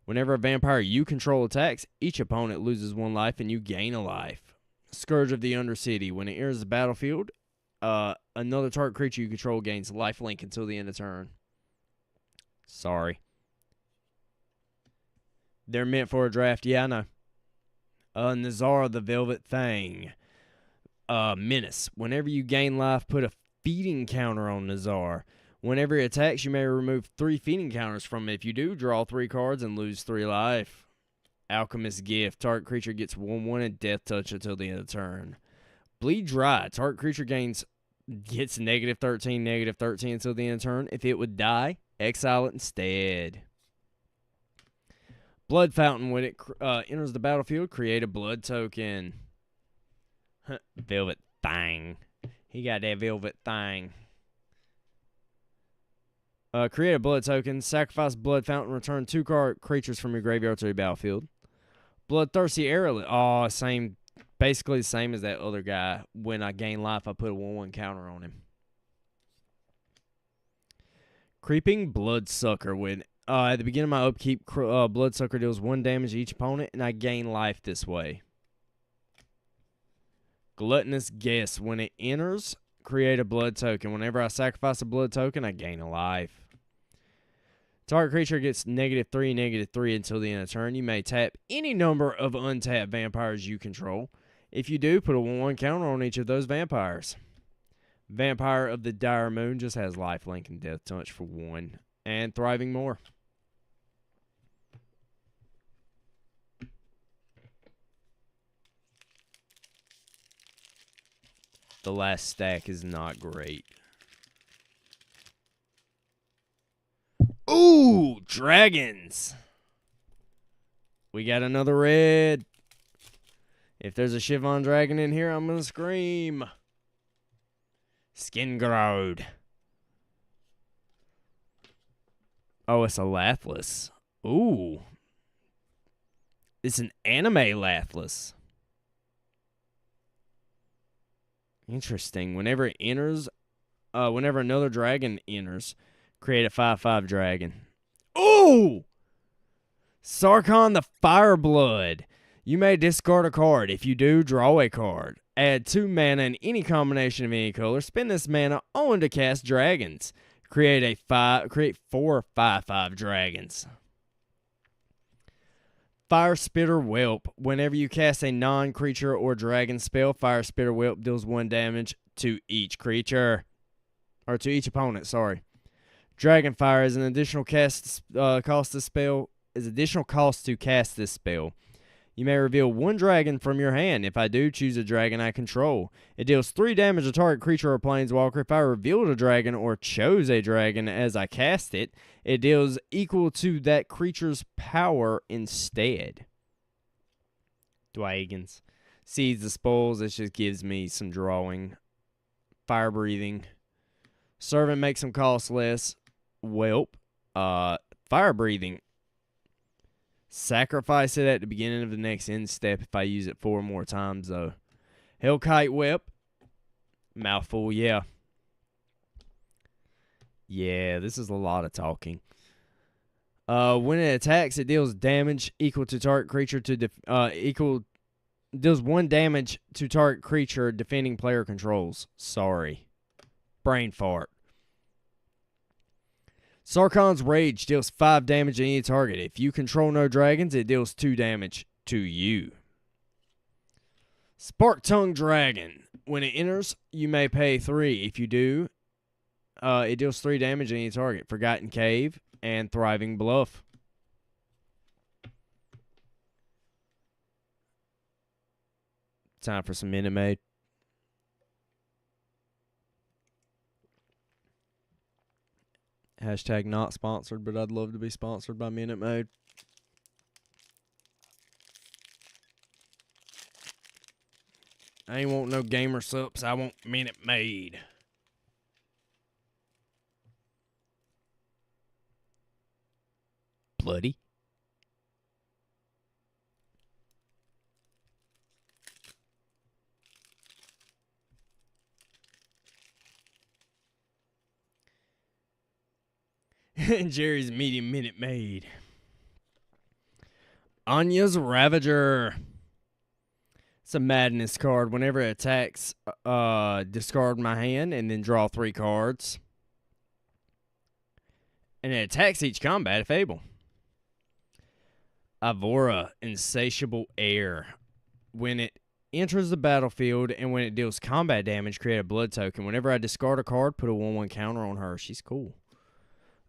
Whenever a vampire you control attacks, each opponent loses 1 life and you gain a life. Scourge of the Undercity. When it enters the battlefield, another target creature you control gains lifelink until the end of turn. Sorry. They're meant for a draft. Yeah, I know. Nazara the Velvet Thing. Menace. Whenever you gain life, put a feeding counter on Nazar. Whenever he attacks, you may remove 3 feeding counters from it. If you do, draw 3 cards and lose 3 life. Alchemist Gift. Target creature gets 1/1 and Death Touch until the end of the turn. Bleed Dry. Target creature gets -13 until the end of the turn. If it would die, exile it instead. Blood Fountain. When it enters the battlefield, create a blood token. Velvet thing. He got that velvet thing. Create a blood token. Sacrifice Blood Fountain. Return 2 creatures from your graveyard to your battlefield. Bloodthirsty Arrowlet. Oh, same. Basically the same as that other guy. When I gain life, I put a 1/1 counter on him. Creeping Bloodsucker. When at the beginning of my upkeep, Bloodsucker deals 1 damage to each opponent, and I gain life this way. Gluttonous Guess. When it enters, create a blood token. Whenever I sacrifice a blood token, I gain a life. Target creature gets -3/-3 until the end of turn. You may tap any number of untapped vampires you control. If you do, put a 1/1 counter on each of those vampires. Vampire of the Dire Moon just has lifelink and Death Touch for 1. And Thriving More. The last stack is not great. Ooh, dragons. We got another red. If there's a Shivon dragon in here, I'm going to scream. Skin Growed. Oh, it's a Lathless. Ooh. It's an anime Lathless. Interesting. Whenever it enters, whenever another dragon enters, create a 5/5 dragon. Ooh! Sarkhan the Fireblood. You may discard a card. If you do, draw a card. Add 2 mana in any combination of any color. Spend this mana on to cast dragons. Create 4 5/5 dragons. Fire Spitter Whelp. Whenever you cast a non-creature or dragon spell, Fire Spitter Whelp deals 1 damage to each creature. Or to each opponent, sorry. Dragonfire is an additional cost to cast this spell. You may reveal 1 dragon from your hand. If I do, choose a dragon I control. It deals 3 damage to target creature or planeswalker. If I revealed a dragon or chose a dragon as I cast it, it deals equal to that creature's power instead. Dwagons. Seeds the Spoils. This just gives me some drawing. Fire Breathing. Servant makes them cost less. Whelp. Fire Breathing. Sacrifice it at the beginning of the next end step if I use it 4 more times, though. Hellkite Whip. Mouthful, yeah. Yeah, this is a lot of talking. When it attacks, it deals damage equal to target creature to deals 1 damage to target creature defending player controls. Sorry. Brain fart. Sarkhan's Rage deals 5 damage to any target. If you control no dragons, it deals 2 damage to you. Spark Tongue Dragon. When it enters, you may pay 3. If you do, it deals 3 damage to any target. Forgotten Cave and Thriving Bluff. Time for some Minute Maid. Hashtag not sponsored, but I'd love to be sponsored by Minute Maid. I ain't want no gamer subs. I want Minute Maid. Bloody. Jerry's medium Minute Maid. Anya's Ravager. It's a madness card. Whenever it attacks, discard my hand and then draw 3 cards. And it attacks each combat if able. Ivora, Insatiable Air. When it enters the battlefield and when it deals combat damage, create a blood token. Whenever I discard a card, put a 1/1 counter on her. She's cool.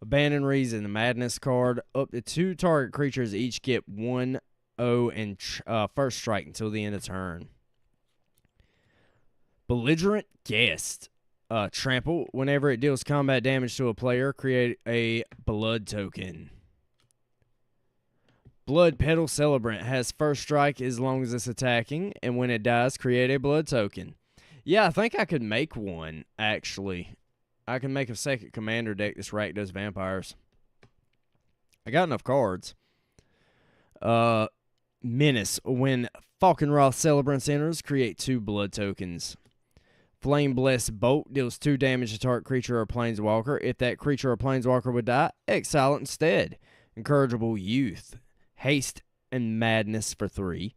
Abandon Reason, the Madness card. Up to 2 target creatures each get 1 XO and first strike until the end of turn. Belligerent Guest. Trample. Whenever it deals combat damage to a player, create a blood token. Blood Petal Celebrant has first strike as long as it's attacking, and when it dies, create a blood token. Yeah, I think I could make one, actually. I can make a second commander deck that's Rakdos Vampires. I got enough cards. Menace. When Falkenroth Celebrants enters, create 2 blood tokens. Flame Blessed Bolt deals 2 damage to target creature or planeswalker. If that creature or planeswalker would die, exile it instead. Incorrigible Youth. Haste and Madness for 3.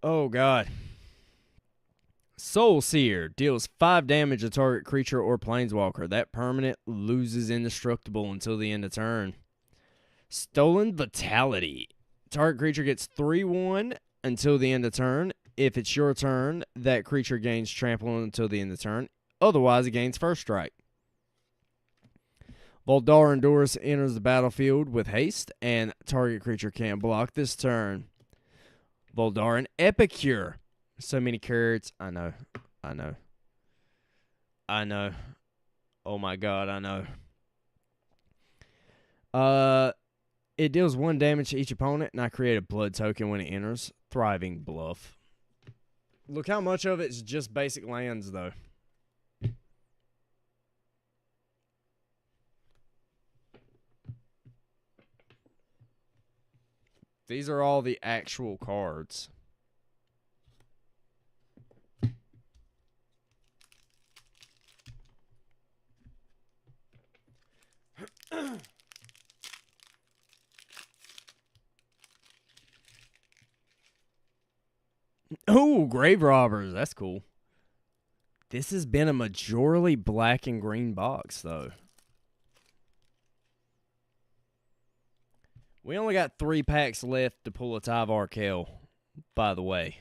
Oh, God. Soul Seer deals 5 damage to target creature or planeswalker. That permanent loses indestructible until the end of turn. Stolen Vitality. Target creature gets 3/1 until the end of turn. If it's your turn, that creature gains trample until the end of turn. Otherwise, it gains first strike. Voldar Endurus enters the battlefield with haste, and target creature can't block this turn. Voldaren Epicure. So many cards. I know. Oh my God, I know. It deals 1 damage to each opponent, and I create a blood token when it enters. Thriving Bluff. Look how much of it's just basic lands, though. These are all the actual cards. Oh, Grave Robbers. That's cool. This has been a majorly black and green box, though. We only got 3 packs left to pull a Tyvar Kell, by the way.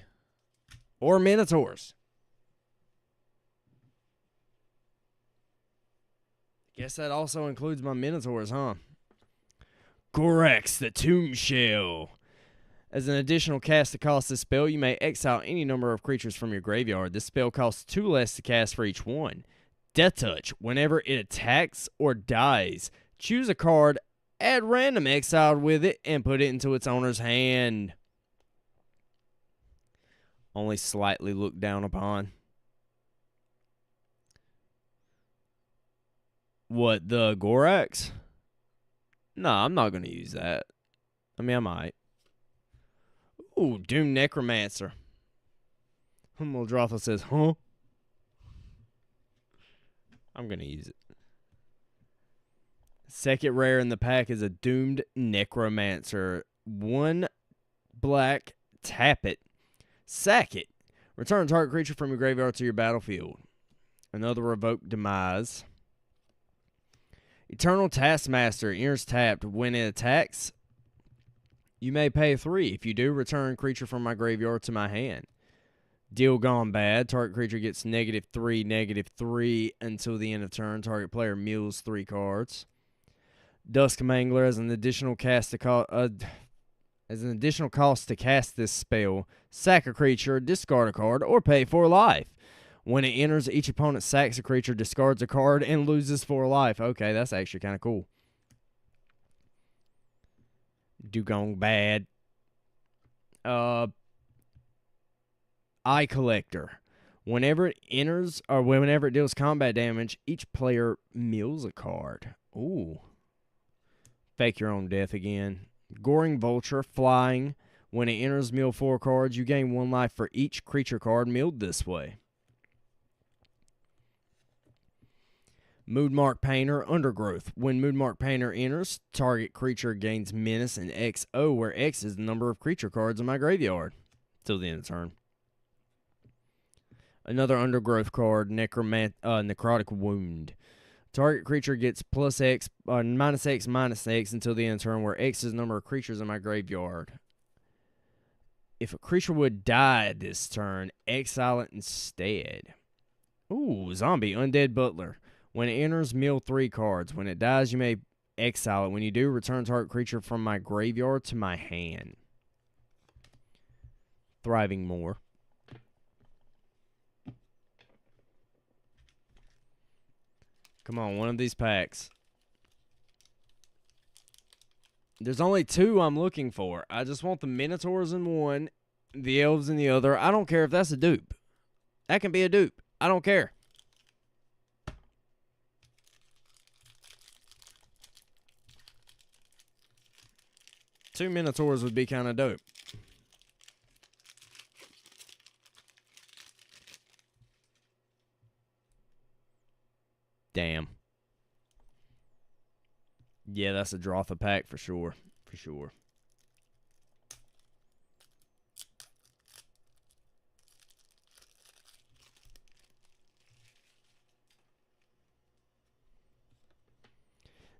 Or Minotaurs. Guess that also includes my Minotaurs, huh? Gorex, the Tomb Shell. As an additional cast to cost this spell, you may exile any number of creatures from your graveyard. This spell costs 2 less to cast for each one. Death Touch. Whenever it attacks or dies, choose a card, add random exiled with it, and put it into its owner's hand. Only slightly looked down upon. What, the Gorax? No, I'm not going to use that. I mean, I might. Ooh, Doom Necromancer. Muldrotha says, huh? I'm going to use it. Second rare in the pack is a Doomed Necromancer. 1 black, tap it. Sack it. Return target creature from your graveyard to your battlefield. Another Revoked Demise. Eternal Taskmaster. Enters tapped. When it attacks, you may pay 3. If you do, return creature from my graveyard to my hand. Deal Gone Bad. Target creature gets -3/-3 until the end of turn. Target player mills 3 cards. Dusk Mangler as an additional cost to cast this spell. Sack a creature, discard a card, or pay 4 life. When it enters, each opponent sacks a creature, discards a card, and loses 4 life. Okay, that's actually kind of cool. Dugong Bad. Eye Collector. Whenever it enters, or whenever it deals combat damage, each player mills a card. Ooh. Fake your own death again. Goring Vulture. Flying. When it enters, mill 4 cards. You gain 1 life for each creature card milled this way. Moodmark Painter. Undergrowth. When Moodmark Painter enters, target creature gains Menace and XO, where X is the number of creature cards in my graveyard. Till the end of turn. Another Undergrowth card, Necrotic Wound. Target creature gets +X, -X until the end of turn, where X is the number of creatures in my graveyard. If a creature would die this turn, exile it instead. Ooh, Zombie Undead Butler. When it enters, mill 3 cards. When it dies, you may exile it. When you do, return target creature from my graveyard to my hand. Thriving More. Come on, one of these packs. There's only 2 I'm looking for. I just want the Minotaurs in one, the Elves in the other. I don't care if that's a dupe. That can be a dupe. I don't care. Two Minotaurs would be kind of dope. Damn. Yeah, that's a Drotha pack for sure. For sure.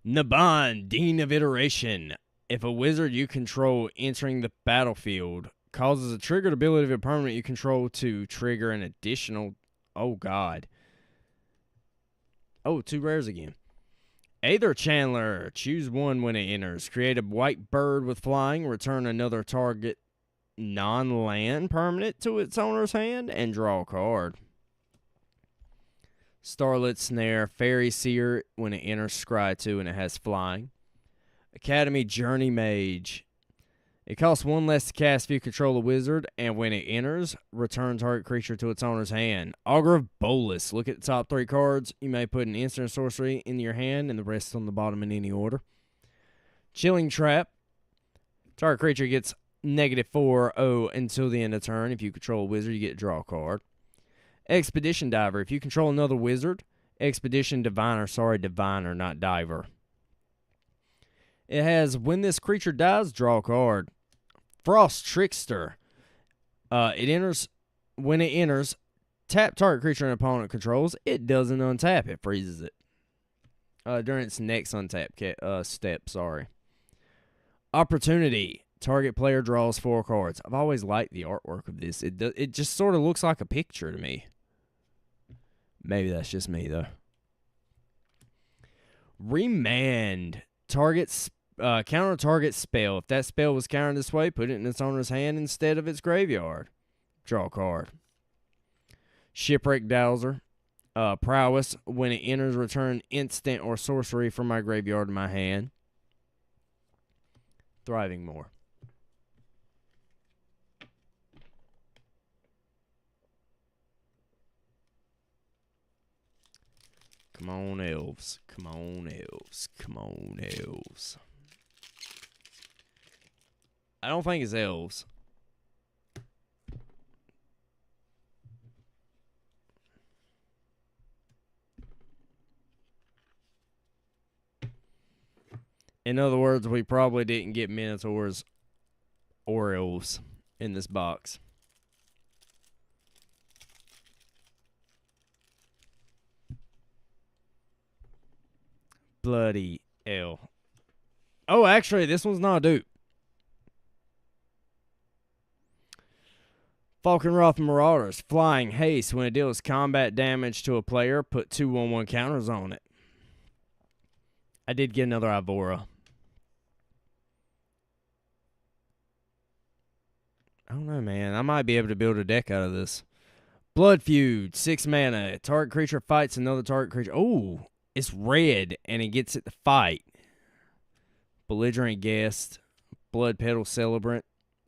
Naban, Dean of Iteration. If a wizard you control entering the battlefield causes a triggered ability of a permanent you control to trigger an additional... Oh, God. Oh, 2 rares again. Aether Chandler. Choose 1 when it enters. Create a white bird with flying. Return another target non-land permanent to its owner's hand and draw a card. Starlit Snare. Fairy Seer. When it enters, scry 2 and it has flying. Academy Journey Mage. It costs 1 less to cast if you control a wizard, and when it enters, return target creature to its owner's hand. Augur of Bolus. Look at the top 3 cards. You may put an instant or sorcery in your hand, and the rest on the bottom in any order. Chilling Trap. Target creature gets -4/0 until the end of turn. If you control a wizard, you get to draw a card. Expedition Diver. If you control another wizard, Expedition Diviner, not Diver. It has, when this creature dies, draw a card. Frost Trickster. It enters. When it enters, tap target creature an opponent controls. It doesn't untap. It freezes it. During its next untap step, sorry. Opportunity. Target player draws 4 cards. I've always liked the artwork of this. It just sort of looks like a picture to me. Maybe that's just me, though. Remand. Counter target spell. If that spell was countered this way, put it in its owner's hand instead of its graveyard. Draw a card. Shipwreck Dowser. Prowess. When it enters, return instant or sorcery from my graveyard to my hand. Thriving More. Come on, Elves. Come on, Elves. Come on, Elves. I don't think it's Elves. In other words, we probably didn't get Minotaurs or Elves in this box. Bloody hell. Oh, actually, this one's not a dupe. Falkenroth Marauders. Flying Haste. When it deals combat damage to a player, put 2 1/1 counters on it. I did get another Ivora. I don't know, man. I might be able to build a deck out of this. Blood Feud. 6 mana. Target creature fights another target creature. Oh, it's red, and it gets it to fight. Belligerent Guest. Blood Petal Celebrant.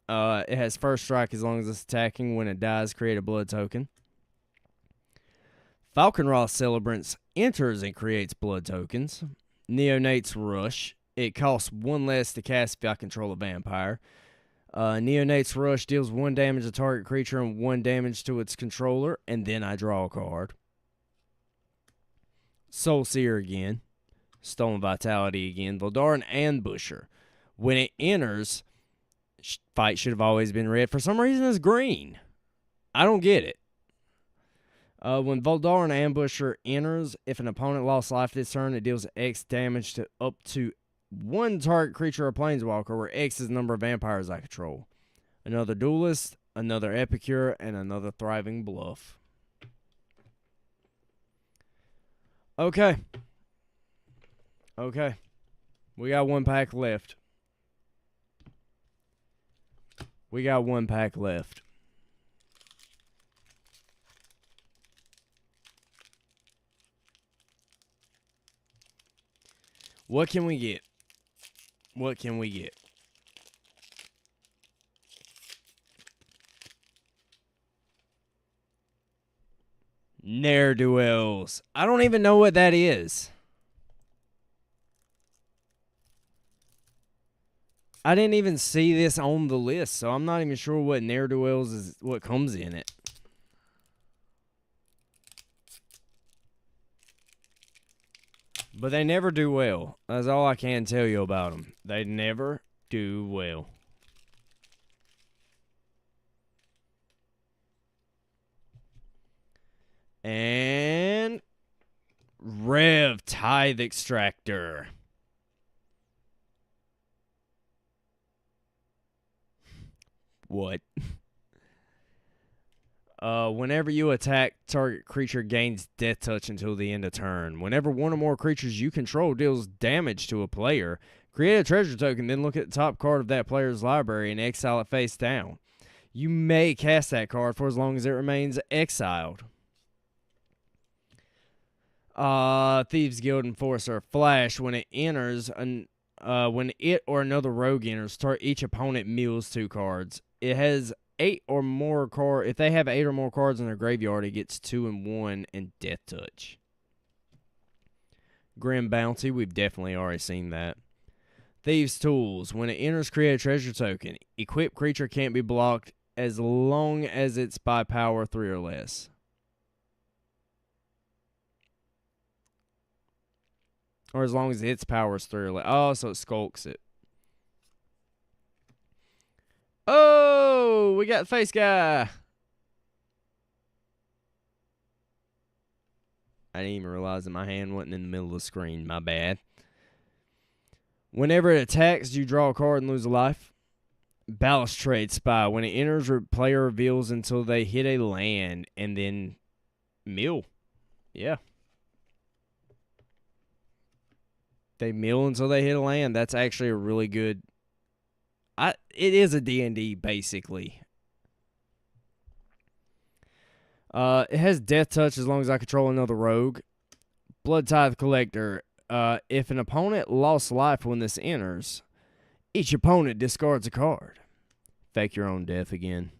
It has first strike as long as it's attacking. When it dies, create a blood token. Falkenroth Celebrants enters and creates blood tokens. Neonate's Rush. It costs 1 less to cast if I control a vampire. Neonate's Rush deals 1 damage to target creature and 1 damage to its controller, and then I draw a card. Soul Seer again. Stolen Vitality again. Voldaran Ambusher. When it enters, fight should have always been red. For some reason, it's green. I don't get it. When Voldaran Ambusher enters, if an opponent lost life this turn, it deals X damage to up to 1 target creature or planeswalker, where X is the number of vampires I control. Another Duelist, another Epicure, and another Thriving Bluff. Okay. Okay. We got one pack left. What can we get? Ne'er-do-wells. I don't even know what that is. I didn't even see this on the list, so I'm not even sure what ne'er-do-wells is, what comes in it. But they never do well. That's all I can tell you about them. They never do well. And Rev Tithe Extractor. What? Whenever you attack, target creature gains death touch until the end of turn. Whenever one or more creatures you control deals damage to a player, create a treasure token, then look at the top card of that player's library and exile it face down. You may cast that card for as long as it remains exiled. Thieves Guild Enforcer. Flash. When it enters, when it or another rogue enters, each opponent mills 2 cards. It has 8 or more cards. If they have 8 or more cards in their graveyard, it gets 2 and 1 and death touch. Grim Bounty. We've definitely already seen that. Thieves Tools. When it enters, create a treasure token. Equipped creature can't be blocked as long as it's by power 3 or less. Or as long as its power is 3 or less. Oh, so it skulks it. Oh, we got Face Guy. I didn't even realize that my hand wasn't in the middle of the screen. My bad. Whenever it attacks, you draw a card and lose a life. Balustrade Spy. When it enters, player reveals until they hit a land and then mill. Yeah. They mill until they hit a land. That's actually a really good... it is a D&D, basically. It has death touch as long as I control another rogue. Blood Tithe Collector. If an opponent lost life when this enters, each opponent discards a card. Fake your own death again.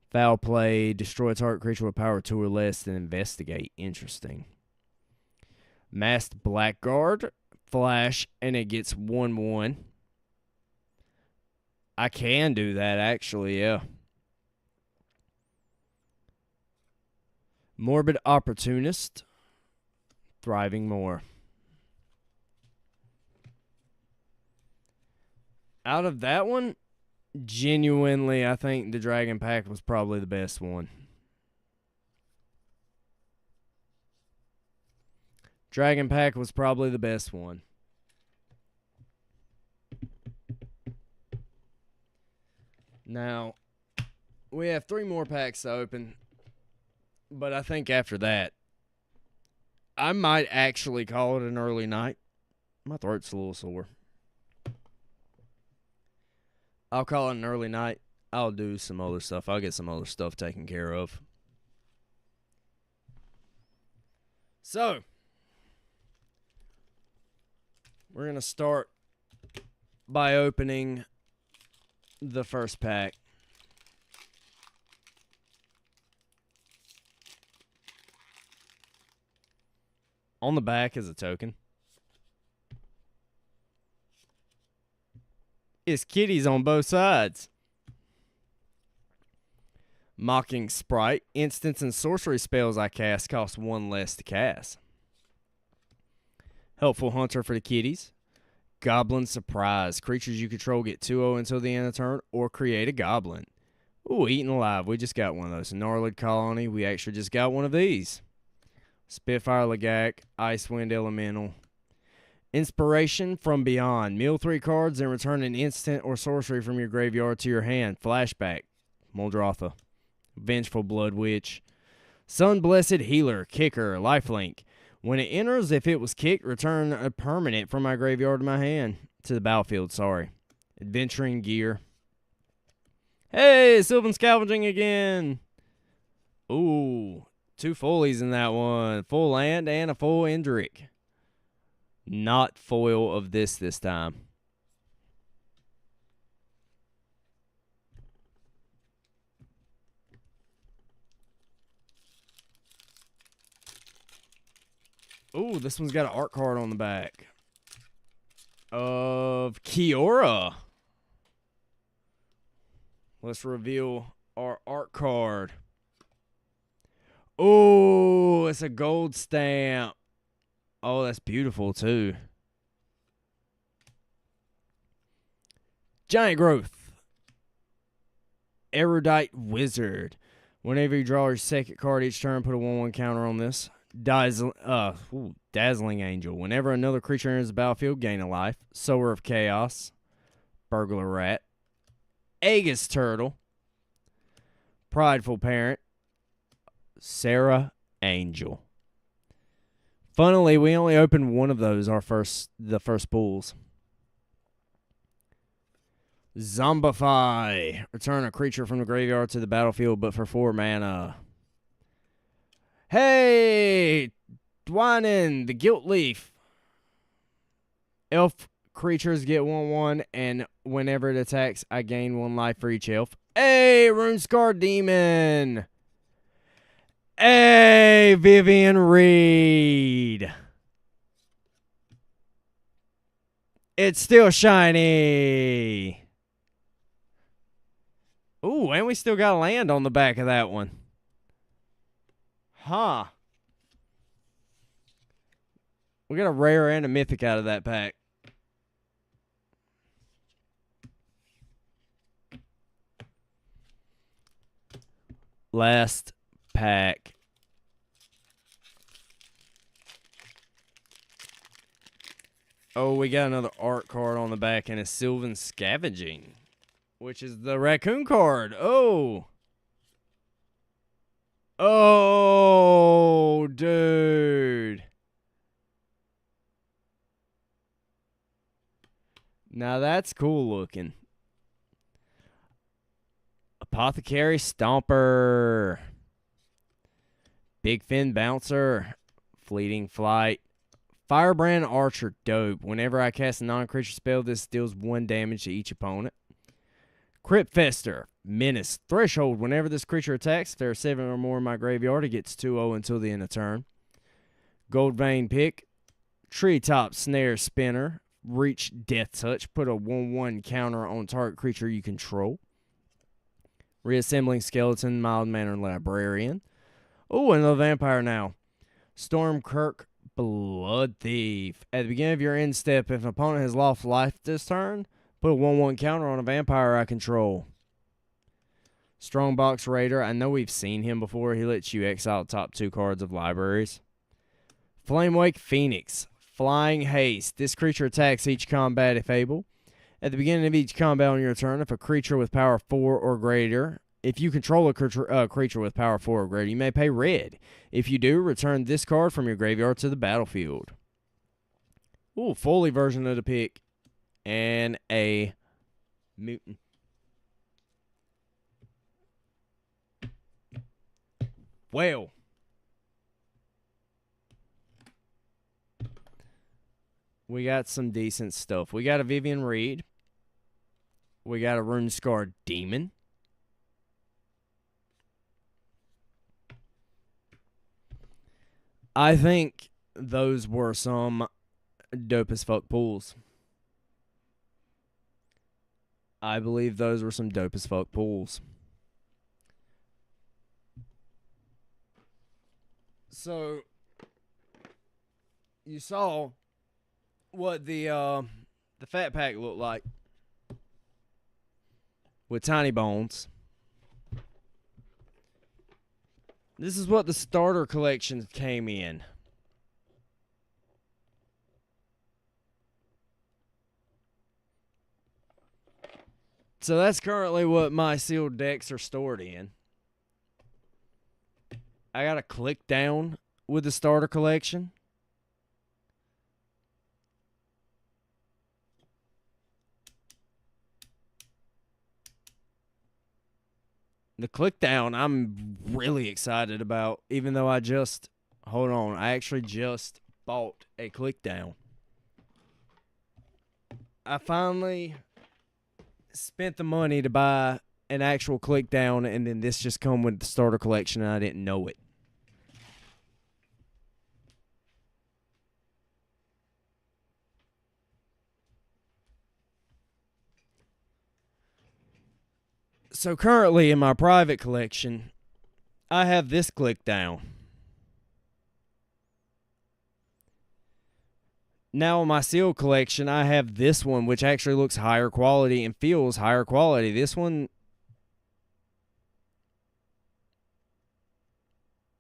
Foul Play. Destroy a target creature with power 2 or less, then investigate. Interesting. Masked Blackguard. Flash, and it gets 1/1. I can do that, actually, yeah. Morbid Opportunist. Thriving More. Out of that one, genuinely, I think the Dragon Pack was probably the best one. Dragon Pack was probably the best one. Now, we have 3 more packs to open. But I think after that, I might actually call it an early night. My throat's a little sore. I'll call it an early night. I'll do some other stuff. I'll get some other stuff taken care of. So, we're going to start by opening the first pack. On the back is a token. It's kitties on both sides. Mocking Sprite. Instants and sorcery spells I cast cost 1 less to cast. Helpful Hunter for the kitties. Goblin Surprise. Creatures you control get 2/0 until the end of the turn or create a goblin. Ooh, Eaten Alive. We just got one of those. Gnarled Colony. We actually just got one of these. Spitfire Lagak. Icewind Elemental. Inspiration from Beyond. Mill 3 cards and return an instant or sorcery from your graveyard to your hand. Flashback. Muldrotha. Vengeful Blood Witch. Sun Blessed Healer. Kicker. Lifelink. When it enters, if it was kicked, return a permanent from my graveyard to my hand. To the battlefield, sorry. Adventuring Gear. Hey, Sylvan Scavenging again. Ooh, 2 fullies in that one. Full land and a full Indrik. Not foil of this time. Ooh, this one's got an art card on the back. Of Kiora. Let's reveal our art card. Oh, it's a gold stamp. Oh, that's beautiful too. Giant Growth. Erudite Wizard. Whenever you draw your second card each turn, put a 1/1 counter on this. Dazzling Angel. Whenever another creature enters the battlefield, gain a life. Sower of Chaos. Burglar Rat. Aegis Turtle. Prideful Parent. Sarah Angel. Funnily, we only opened one of those the first pools. Zombify. Return a creature from the graveyard to the battlefield, but for 4 mana. Hey! Dwynen, the Gilt Leaf. Elf creatures get 1/1, and whenever it attacks, I gain 1 life for each elf. Hey, Runescar Demon! Hey, Vivian Reed! It's still shiny! Ooh, and we still got land on the back of that one. Huh. We got a rare and a mythic out of that pack. Last pack. Oh, we got another art card on the back and a Sylvan Scavenging, which is the raccoon card. Oh. Oh, dude. Now that's cool looking. Apothecary Stomper. Big Fin Bouncer. Fleeting Flight. Firebrand Archer. Dope. Whenever I cast a non-creature spell, this deals 1 damage to each opponent. Crypt Fester. Menace. Threshold. Whenever this creature attacks, if there are 7 or more in my graveyard, it gets 2/0 until the end of turn. Gold Vein Pick. Treetop Snare Spinner. Reach Death Touch. Put a 1/1 counter on target creature you control. Reassembling Skeleton. Mild-mannered Librarian. Oh, another vampire now. Stormkirk Blood Thief. At the beginning of your end step, if an opponent has lost life this turn, put a 1/1 counter on a vampire I control. Strongbox Raider. I know we've seen him before. He lets you exile top 2 cards of libraries. Flamewake Phoenix. Flying Haste. This creature attacks each combat if able. At the beginning of each combat on your turn, if a creature with power 4 or greater, if you control a creature with power 4 or greater, you may pay red. If you do, return this card from your graveyard to the battlefield. Ooh, fully version of the pick. And a mutant. Well. We got some decent stuff. We got a Vivian Reed. We got a Runescar Demon. I think those were some dope as fuck pulls. I believe those were some dope as fuck pulls. So, you saw what the fat pack looked like with Tiny Bones. This is what the starter collection came in. So that's currently what my sealed decks are stored in. I gotta click down with the starter collection. The click down, I'm really excited about, even though I actually just bought a click down. I finally spent the money to buy an actual click down, and then this just come with the starter collection, and I didn't know it. So currently in my private collection, I have this click down. Now in my sealed collection, I have this one, which actually looks higher quality and feels higher quality. This one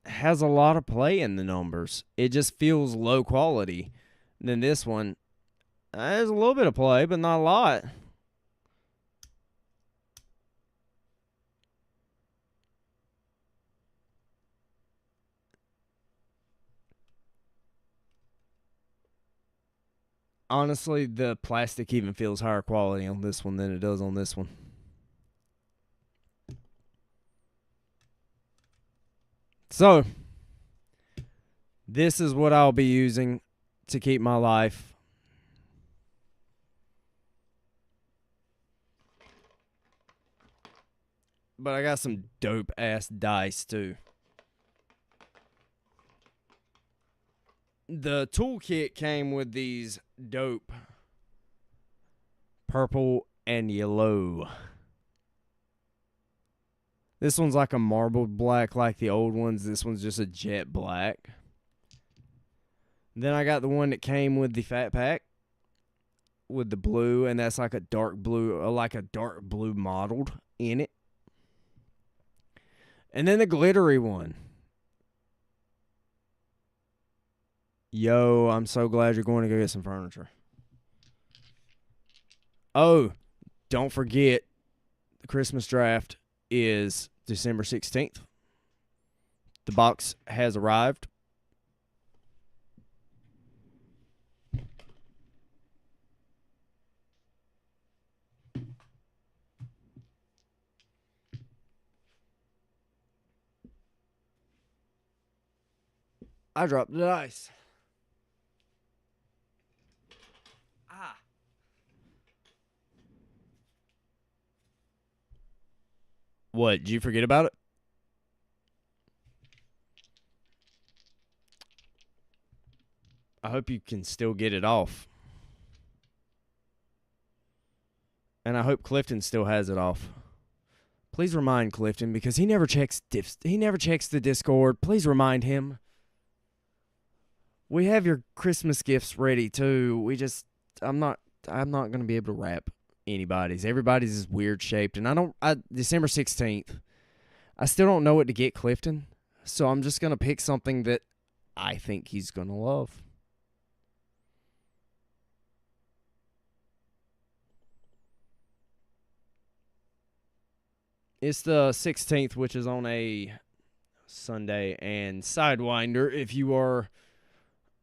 has a lot of play in the numbers. It just feels low quality. And then this one, there's a little bit of play, but not a lot. Honestly, the plastic even feels higher quality on this one than it does on this one. So, this is what I'll be using to keep my life. But I got some dope ass dice too. The toolkit came with these dope purple and yellow. This one's like a marbled black like the old ones. This one's just a jet black. Then I got the one that came with the fat pack with the blue, and that's like a dark blue mottled in it. And then the glittery one. Yo, I'm so glad you're going to go get some furniture. Oh, don't forget, the Christmas draft is December 16th. The box has arrived. I dropped the dice. What, did you forget about it? I hope you can still get it off. And I hope Clifton still has it off. Please remind Clifton, because he never checks the Discord. Please remind him. We have your Christmas gifts ready too. I'm not gonna be able to wrap anybody's. Everybody's is weird shaped, and December 16th. I still don't know what to get Clifton, so I'm just gonna pick something that I think he's gonna love. It's the 16th, which is on a Sunday, and Sidewinder, if you are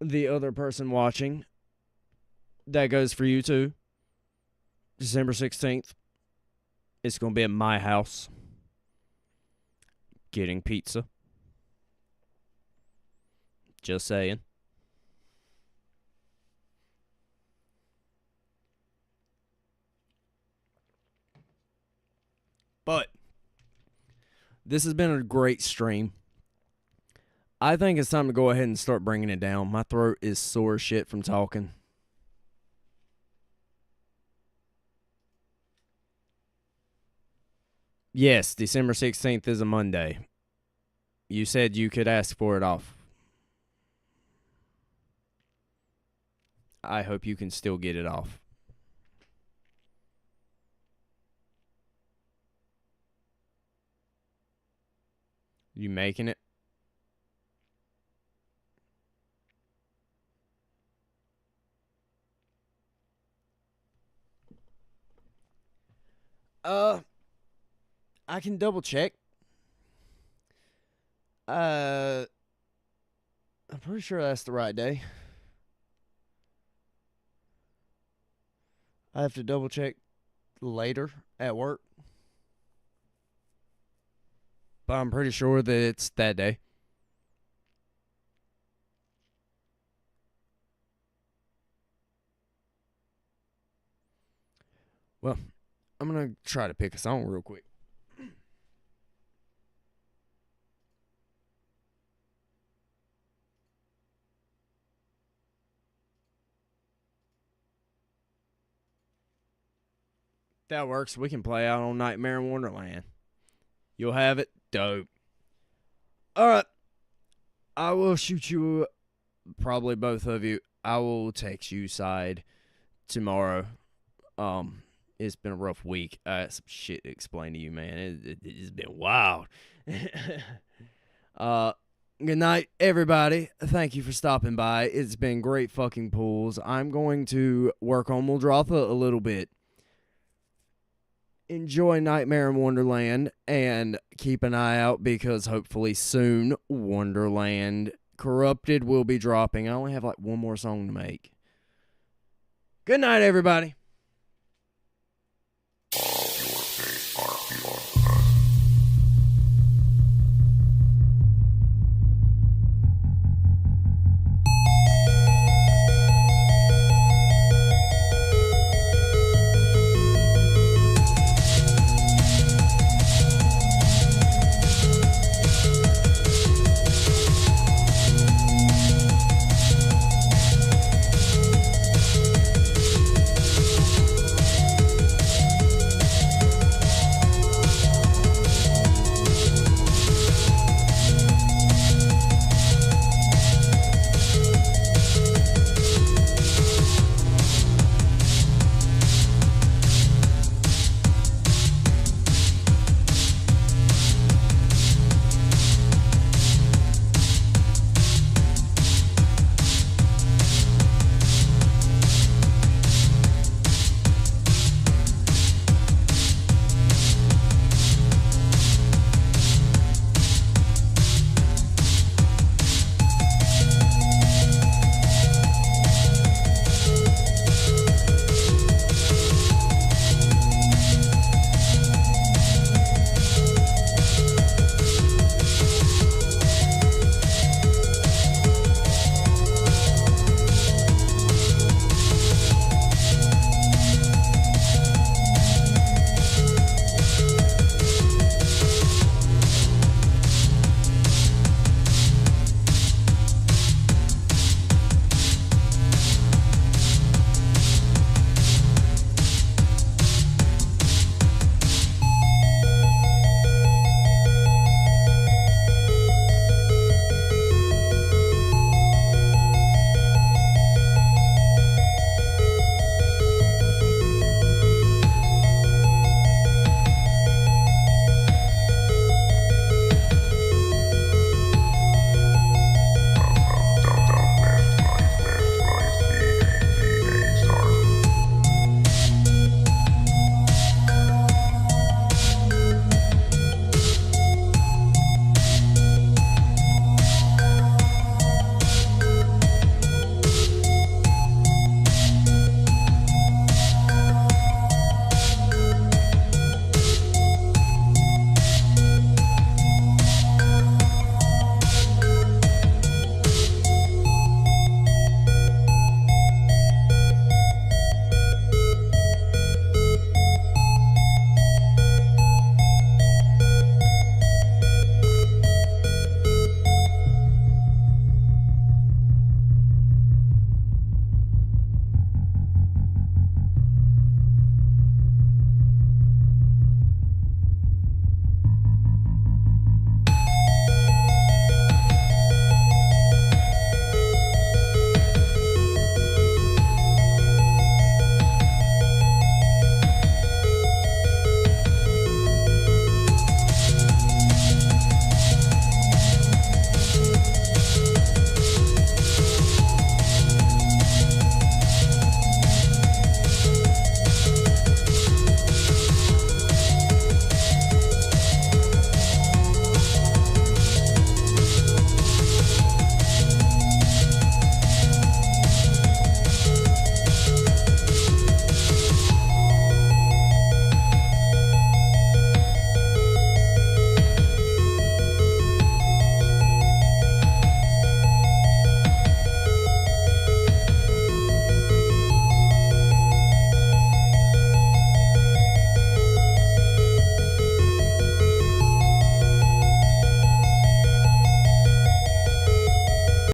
the other person watching, that goes for you too. December 16th. It's going to be at my house. Getting pizza. Just saying. But this has been a great stream. I think it's time to go ahead and start bringing it down. My throat is sore as shit from talking. Yes, December 16th is a Monday. You said you could ask for it off. I hope you can still get it off. You making it? I can double check. I'm pretty sure that's the right day. I have to double check later at work. but I'm pretty sure that it's that day. Well, I'm going to try to pick a song real quick. That works. We can play out on Nightmare in Wonderland. You'll have it. Dope. All right. I will shoot you, probably both of you. I will text you side tomorrow. It's been a rough week. I had some shit to explain to you, man. It's been wild. Good night, everybody. Thank you for stopping by. It's been great fucking pools. I'm going to work on Muldrotha a little bit. Enjoy Nightmare in Wonderland and keep an eye out because hopefully soon Wonderland Corrupted will be dropping. I only have like one more song to make. Good night, everybody.